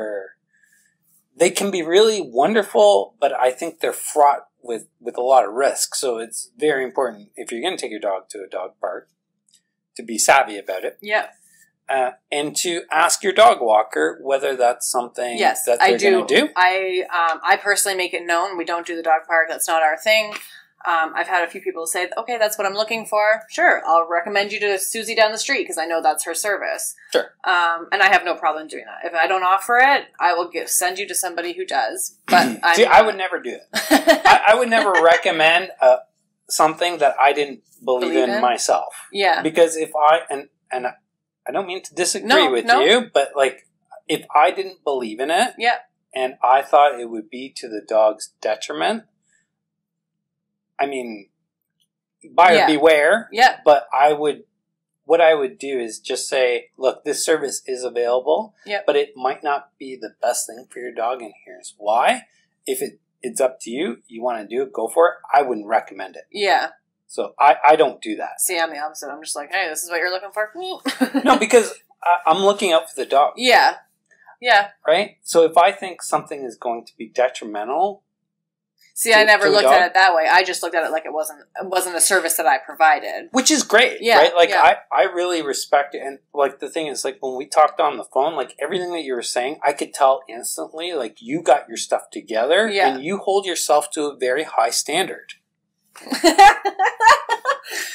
they can be really wonderful, but I think they're fraught with a lot of risk. So it's very important, if you're going to take your dog to a dog park, to be savvy about it. Yeah. and to ask your dog walker whether that's something that they're going to do. I personally make it known we don't do the dog park. That's not our thing. I've had a few people say, okay, that's what I'm looking for. Sure, I'll recommend you to Susie down the street because I know that's her service. Sure. And I have no problem doing that. If I don't offer it, I will send you to somebody who does. But I would never do it. I would never recommend something that I didn't believe in myself. Yeah. Because if and I don't mean to disagree with you, but like if I didn't believe in it, and I thought it would be to the dog's detriment, I mean, buyer beware. Yeah. But what I would do is just say, look, this service is available, but it might not be the best thing for your dog, and here's why. If it's up to you, you want to do it, go for it. I wouldn't recommend it. Yeah. So I don't do that. See, I'm the opposite. I'm just like, hey, this is what you're looking for? No, because I'm looking out for the dog. Yeah. Yeah. Right? So if I think something is going to be detrimental... See, I never looked at it that way. I just looked at it like it wasn't a service that I provided. Which is great, right? Like, I really respect it. And, like, the thing is, like, when we talked on the phone, like, everything that you were saying, I could tell instantly, like, you got your stuff together, and you hold yourself to a very high standard.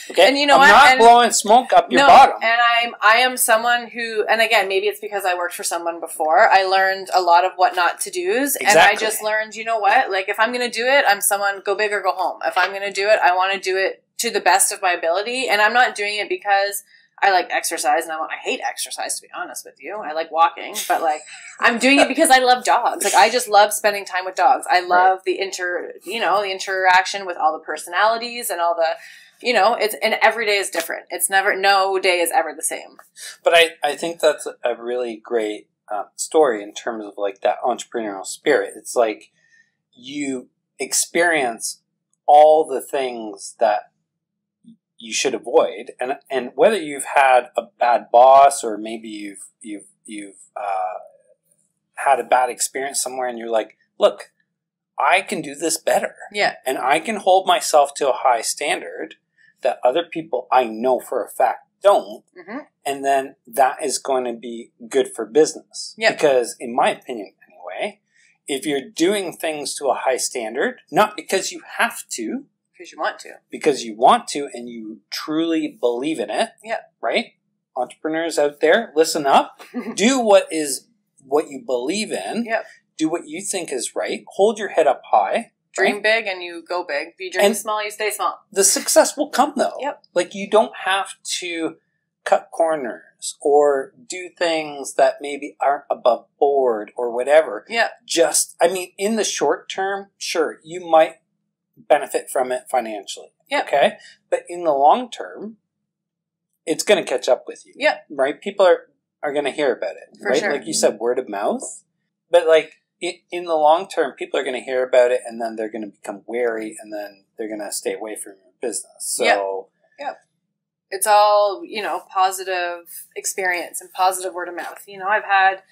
Okay, and you know, I'm not blowing smoke up your bottom. And I am someone who, and again, maybe it's because I worked for someone before. I learned a lot of what not to do's, and I just learned, you know what? Like, if I'm going to do it, I'm someone go big or go home. If I'm going to do it, I want to do it to the best of my ability, and I'm not doing it because I like exercise, and I hate exercise, to be honest with you. I like walking, but like I'm doing it because I love dogs. Like, I just love spending time with dogs. I love the interaction with all the personalities and all the, and every day is different. It's no day is ever the same. But I think that's a really great story in terms of like that entrepreneurial spirit. It's like you experience all the things that you should avoid, and whether you've had a bad boss or maybe you've had a bad experience somewhere, and you're like, look, I can do this better, and I can hold myself to a high standard that other people I know for a fact don't, and then that is going to be good for business. Because in my opinion, anyway, if you're doing things to a high standard, not because you have to. Because you want to. Because you want to and you truly believe in it. Right? Entrepreneurs out there, listen up. Do what you believe in. Do what you think is right. Hold your head up high. Dream big and you go big. If you dream small, you stay small. The success will come though. Like, you don't have to cut corners or do things that maybe aren't above board or whatever. In the short term, sure, you might benefit from it financially. Okay? But in the long term, it's going to catch up with you. Right? People are going to hear about it. For sure. Like you said, word of mouth. But like in the long term, people are going to hear about it, and then they're going to become wary, and then they're going to stay away from your business. So it's all, positive experience and positive word of mouth. I've had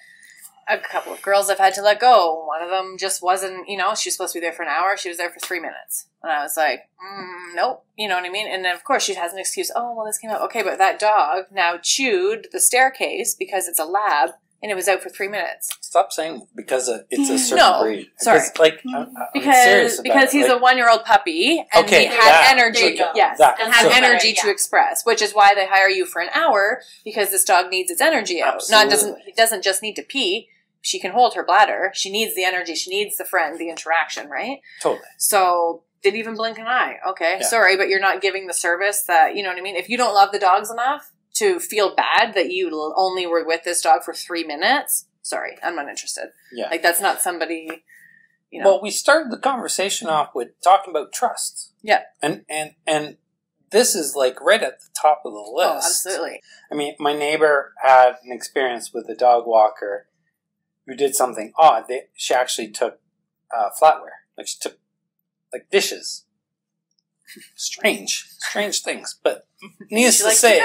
a couple of girls I've had to let go. One of them just wasn't, she was supposed to be there for an hour. She was there for 3 minutes. And I was like, nope. You know what I mean? And then, of course, she has an excuse. Oh, well, this came out. Okay, but that dog now chewed the staircase because it's a lab, and it was out for 3 minutes. Stop saying because it's a certain breed. Sorry. Because he's a 1-year-old puppy, and he had energy. Yes, and had energy to express, which is why they hire you for an hour, because this dog needs its energy out. He doesn't just need to pee. She can hold her bladder. She needs the energy. She needs the friend, the interaction, right? Totally. So, didn't even blink an eye. Okay, sorry, but you're not giving the service that, you know what I mean? If you don't love the dogs enough to feel bad that you only were with this dog for 3 minutes, sorry, I'm not interested. Like, that's not somebody, Well, we started the conversation off with talking about trust. And this is like right at the top of the list. Oh, absolutely. I mean, my neighbor had an experience with a dog walker who did something odd. She actually took flatware. Like, she took dishes. Strange things. But needless to say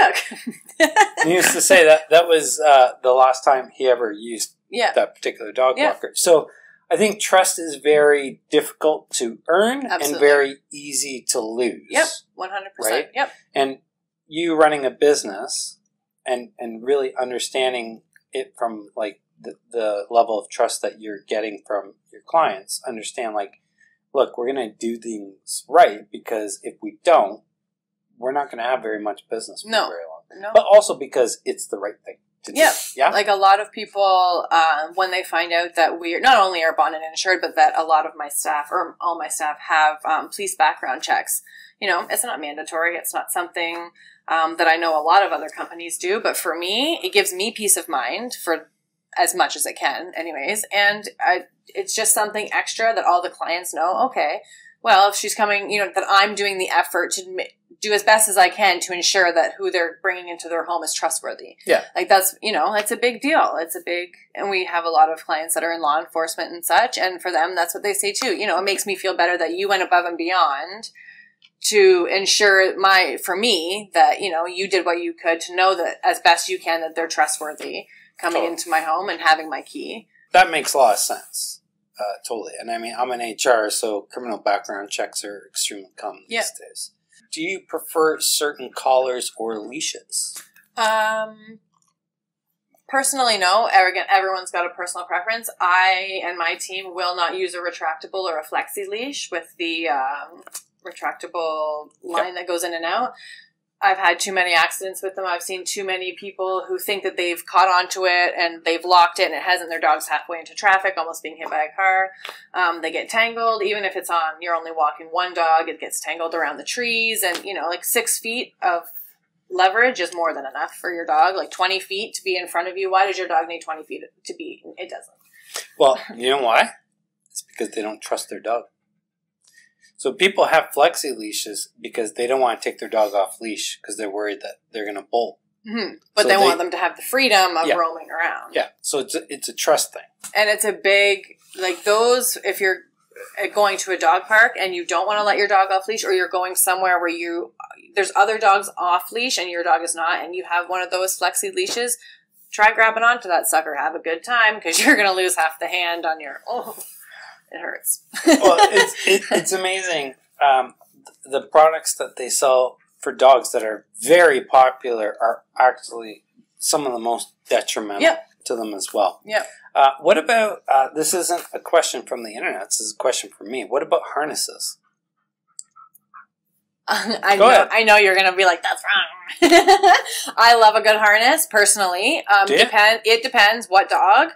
that was the last time he ever used that particular dog walker. So I think trust is very difficult to earn and very easy to lose. 100%. Right? And you running a business and really understanding it from like the level of trust that you're getting from your clients. Understand, like, look, we're going to do things right, because if we don't, we're not going to have very much business for very long. No. But also because it's the right thing to do. Yeah. Like, a lot of people, when they find out that we're not only are bonded and insured, but that a lot of my staff, or all my staff, have police background checks. You know, it's not mandatory. It's not something that I know a lot of other companies do. But for me, it gives me peace of mind for as much as it can anyways. And it's just something extra that all the clients know. Okay, well, if she's coming, you know, that I'm doing the effort to do as best as I can to ensure that who they're bringing into their home is trustworthy. Yeah. Like, that's, you know, it's a big deal. And we have a lot of clients that are in law enforcement and such. And for them, that's what they say too. You know, it makes me feel better that you went above and beyond to ensure for me that, you know, you did what you could to know that as best you can that they're trustworthy coming into my home and having my key. That makes a lot of sense. Totally. And I mean, I'm in HR, so criminal background checks are extremely common these days. Do you prefer certain collars or leashes? Personally, no. Everyone's got a personal preference. I and my team will not use a retractable or a flexi leash with the retractable line that goes in and out. I've had too many accidents with them. I've seen too many people who think that they've caught onto it and they've locked it and it hasn't. Their dog's halfway into traffic, almost being hit by a car. They get tangled. Even if it's on, you're only walking one dog, it gets tangled around the trees. And, you know, like 6 feet of leverage is more than enough for your dog. Like 20 feet to be in front of you. Why does your dog need 20 feet to be? It doesn't. Well, you know why? It's because they don't trust their dog. So people have flexi leashes because they don't want to take their dog off leash because they're worried that they're going to bolt. Mm-hmm. But so they want them to have the freedom of roaming around. Yeah. So it's a trust thing. And it's a big, like those, if you're going to a dog park and you don't want to let your dog off leash, or you're going somewhere where there's other dogs off leash and your dog is not, and you have one of those flexi leashes, try grabbing onto that sucker. Have a good time, because you're going to lose half the hand on your, it hurts. Well, it's amazing. The products that they sell for dogs that are very popular are actually some of the most detrimental to them as well. Yeah. What about, this isn't a question from the internet, this is a question from me. What about harnesses? I know you're going to be like, that's wrong. I love a good harness, personally. It depends what dog.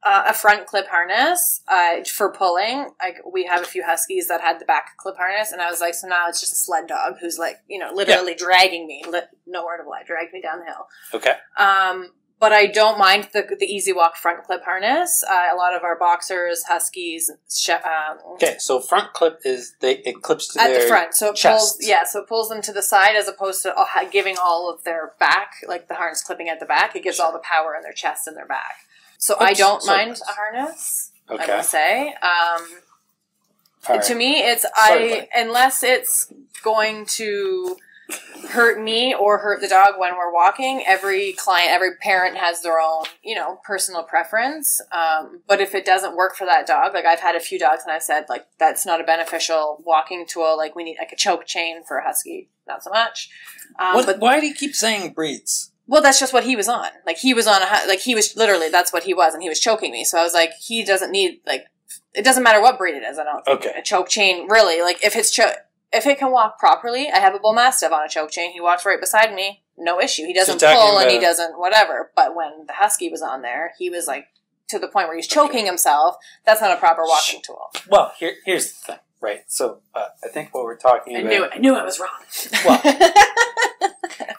A front clip harness for pulling. Like, we have a few huskies that had the back clip harness, and I was like, so now it's just a sled dog who's like, you know, literally dragging me. No word of a lie, drag me down the hill. Okay. But I don't mind the Easy Walk front clip harness. A lot of our boxers, huskies. Okay, so front clip it clips to at their the front, so it chest. pulls them to the side, as opposed to giving all of their back, like the harness clipping at the back. It gives all the power in their chest and their back. So I don't mind a harness. Okay. I will say. To me, unless it's going to hurt me or hurt the dog when we're walking. Every client, every parent has their own, personal preference. But if it doesn't work for that dog, like I've had a few dogs and I've said, like, that's not a beneficial walking tool. Like, we need like a choke chain for a husky. Not so much. But why do you keep saying breeds? Well, that's just what he was on. Like, he was on he was literally, that's what he was, and he was choking me. So I was like, he doesn't need, like, it doesn't matter what breed it is. I don't think a choke chain, really, like, if it can walk properly, I have a bull mastiff on a choke chain. He walks right beside me, no issue. He doesn't pull and he doesn't whatever. But when the husky was on there, he was like to the point where he's choking himself. That's not a proper walking tool. Well, here's the thing, right? So I think what we're talking about. I knew I was wrong. Well,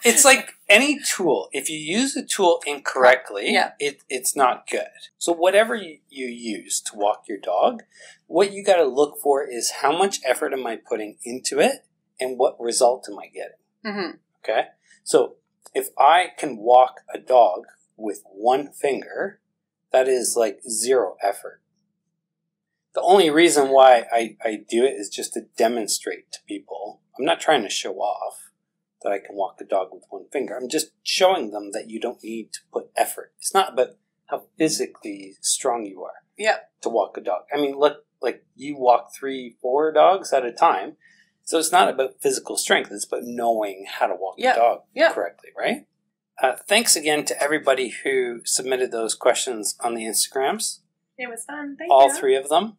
it's like any tool. If you use a tool incorrectly, it's not good. So whatever you use to walk your dog, what you got to look for is how much effort am I putting into it and what result am I getting? Mm-hmm. Okay? So if I can walk a dog with one finger, that is like zero effort. The only reason why I do it is just to demonstrate to people. I'm not trying to show off that I can walk a dog with one finger. I'm just showing them that you don't need to put effort. It's not about how physically strong you are to walk a dog. I mean, look, like you walk 3-4 dogs at a time. So it's not about physical strength. It's about knowing how to walk the dog correctly, right? Thanks again to everybody who submitted those questions on the Instagrams. It was fun. Thank All you. 3 of them.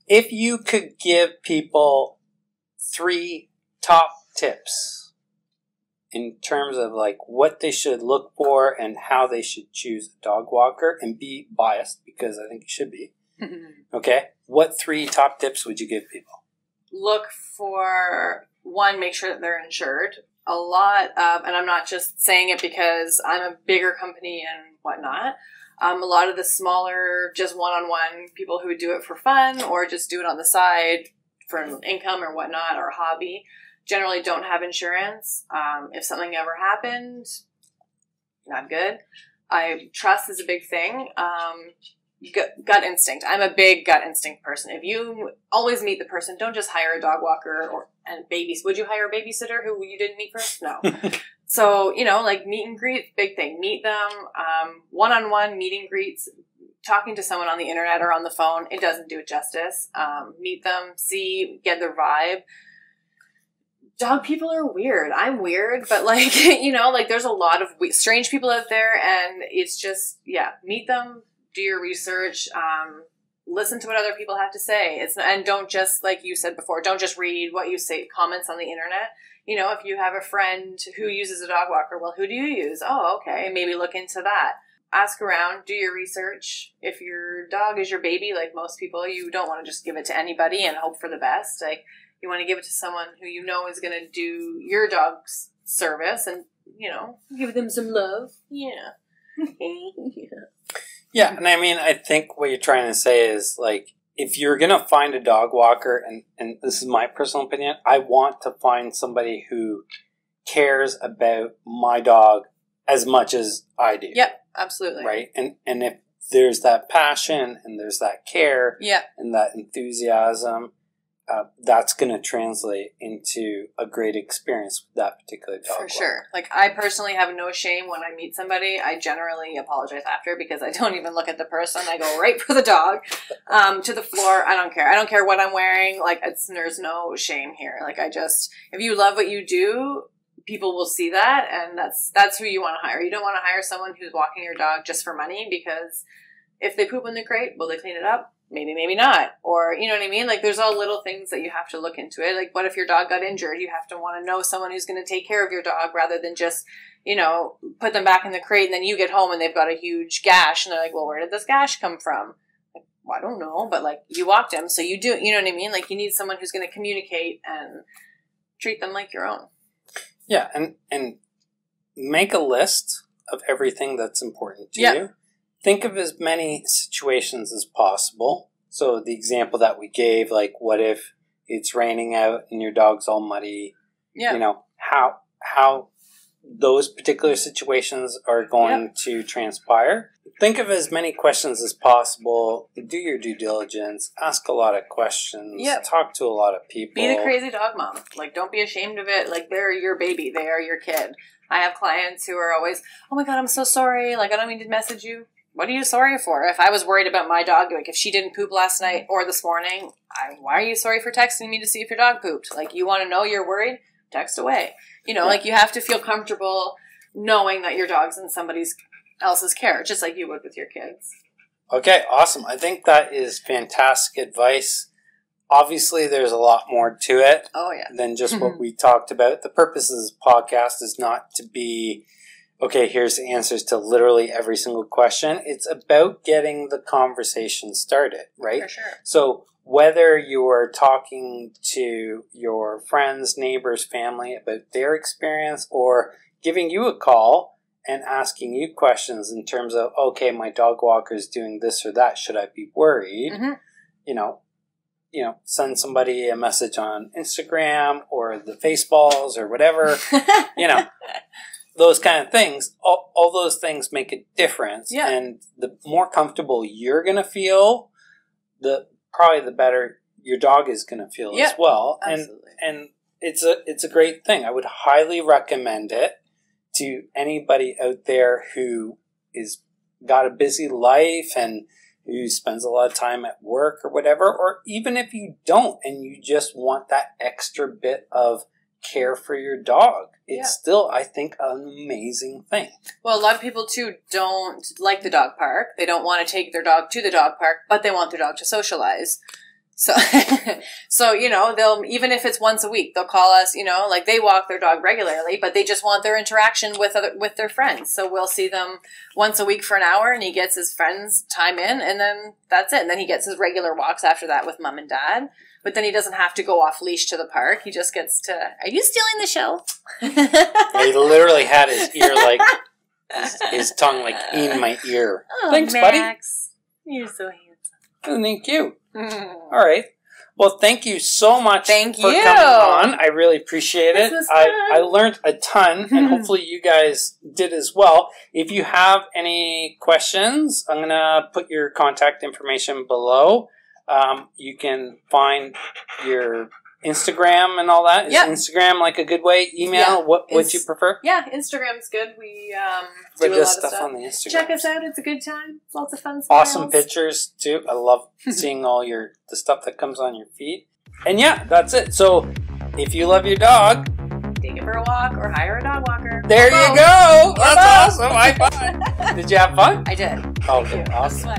If you could give people 3 top tips in terms of like what they should look for and how they should choose a dog walker, and be biased because I think you should be. Okay. What 3 top tips would you give people? Look for, 1, make sure that they're insured. A lot of, and I'm not just saying it because I'm a bigger company and whatnot. A lot of the smaller, just one-on-one people who would do it for fun or just do it on the side for income or whatnot or hobby generally don't have insurance. If something ever happened, not good. Trust is a big thing. Gut instinct. I'm a big gut instinct person. If you always meet the person, don't just hire a dog walker and babies. Would you hire a babysitter who you didn't meet first? No. So, like meet and greet, big thing. Meet them, one-on-one meet and greets. Talking to someone on the internet or on the phone, it doesn't do it justice. Meet them, get their vibe. Dog people are weird. I'm weird, but there's a lot of strange people out there, and it's just, meet them. Do your research, listen to what other people have to say. And don't just, like you said before, don't just read what you say, comments on the internet. If you have a friend who uses a dog walker, well, who do you use? Oh, okay. Maybe look into that. Ask around, do your research. If your dog is your baby, like most people, you don't want to just give it to anybody and hope for the best. Like, you want to give it to someone who you know is going to do your dog's service and, give them some love. Yeah. Yeah, and I think what you're trying to say is, like, if you're going to find a dog walker, and this is my personal opinion, I want to find somebody who cares about my dog as much as I do. Yep, absolutely. Right? And if there's that passion and there's that care and that enthusiasm, that's going to translate into a great experience with that particular dog. For sure. Like, I personally have no shame when I meet somebody. I generally apologize after because I don't even look at the person. I go right for the dog, to the floor. I don't care. I don't care what I'm wearing. Like, there's no shame here. Like, if you love what you do, people will see that, and that's who you want to hire. You don't want to hire someone who's walking your dog just for money, because if they poop in the crate, will they clean it up? Maybe, maybe not. Or, you know what I mean? Like, there's all little things that you have to look into it. Like, what if your dog got injured? You have to want to know someone who's going to take care of your dog rather than just, put them back in the crate and then you get home and they've got a huge gash and they're like, well, where did this gash come from? Like, well, I don't know, but like, you walked him, so you do, you know what I mean? Like, you need someone who's going to communicate and treat them like your own. Yeah, and make a list of everything that's important to you. Think of as many situations as possible. So the example that we gave, like, what if it's raining out and your dog's all muddy? Yeah. How those particular situations are going to transpire. Think of as many questions as possible. Do your due diligence. Ask a lot of questions. Talk to a lot of people. Be the crazy dog mom. Like, don't be ashamed of it. Like, they're your baby. They are your kid. I have clients who are always, oh my God, I'm so sorry. Like, I don't mean to message you. What are you sorry for? If I was worried about my dog, like if she didn't poop last night or this morning, why are you sorry for texting me to see if your dog pooped? Like, you want to know you're worried? Text away. Like, you have to feel comfortable knowing that your dog's in somebody else's care, just like you would with your kids. Okay, awesome. I think that is fantastic advice. Obviously, there's a lot more to it than just what we talked about. The purpose of this podcast is not to be, okay, here's the answers to literally every single question. It's about getting the conversation started, right? For sure. So whether you're talking to your friends, neighbors, family about their experience, or giving you a call and asking you questions in terms of, okay, my dog walker is doing this or that, should I be worried? Send somebody a message on Instagram or the Faceballs or whatever, those kind of things. All those things make a difference. Yeah. And the more comfortable you're going to feel, probably the better your dog is going to feel as well. Absolutely. And it's a great thing. I would highly recommend it to anybody out there who is got a busy life and who spends a lot of time at work or whatever, or even if you don't and you just want that extra bit of care for your dog. It's still, I think, an amazing thing. Well, a lot of people, too, don't like the dog park. They don't want to take their dog to the dog park, but they want their dog to socialize. So, they'll, even if it's once a week, they'll call us, like they walk their dog regularly, but they just want their interaction with their friends. So we'll see them once a week for an hour, and he gets his friends' time in, and then that's it. And then he gets his regular walks after that with mom and dad. But then he doesn't have to go off leash to the park. He just gets to, are you stealing the show? He literally had his ear his tongue in my ear. Oh, thanks, Max. Buddy. You're so handsome. Thank you. All right. Well, thank you so much for coming on. I really appreciate it. I learned a ton, and hopefully you guys did as well. If you have any questions, I'm going to put your contact information below. You can find your Instagram and all that. Is Instagram a good way? Email? Yeah. What would you prefer? Yeah, Instagram's good. We do a lot of stuff on the Instagram. Check us out. It's a good time. Lots of fun. Awesome pictures too. I love seeing all the stuff that comes on your feed. And yeah, that's it. So if you love your dog, take it for a walk or hire a dog walker. There you go. That's awesome. High five. Did you have fun? I did. Okay, awesome.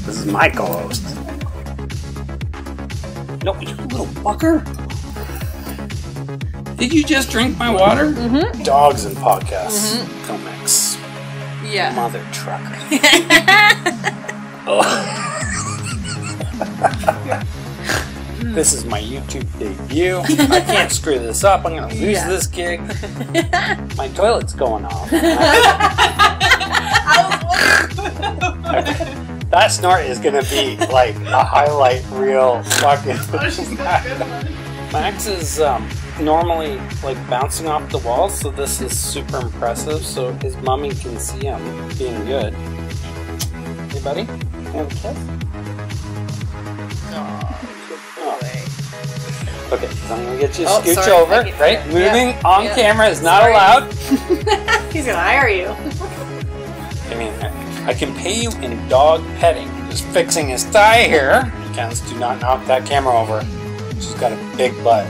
This is my co-host. No, you little fucker. Did you just drink my water? Mm-hmm. Dogs and podcasts. Mm-hmm. Don't mix. Yeah. Mother trucker. Oh. This is my YouTube debut. I can't screw this up. I'm going to lose this gig. My toilet's going off. That snort is going to be a highlight reel fucking. Max is normally bouncing off the walls, so this is super impressive. So his mommy can see him being good. Hey, buddy, you have a kiss? Okay, so I'm going to get you to scooch over, right? Moving on camera is not allowed. He's going to hire you. I mean, I can pay you in dog petting. Just fixing his thigh here. Cans, do not knock that camera over. She's got a big butt.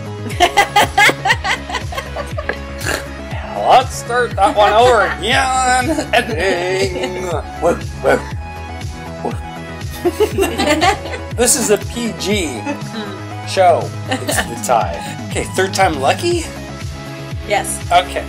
Let's start that one over again. Editing. This is a PG show. It's the tie. Okay, third time lucky? Yes. Okay.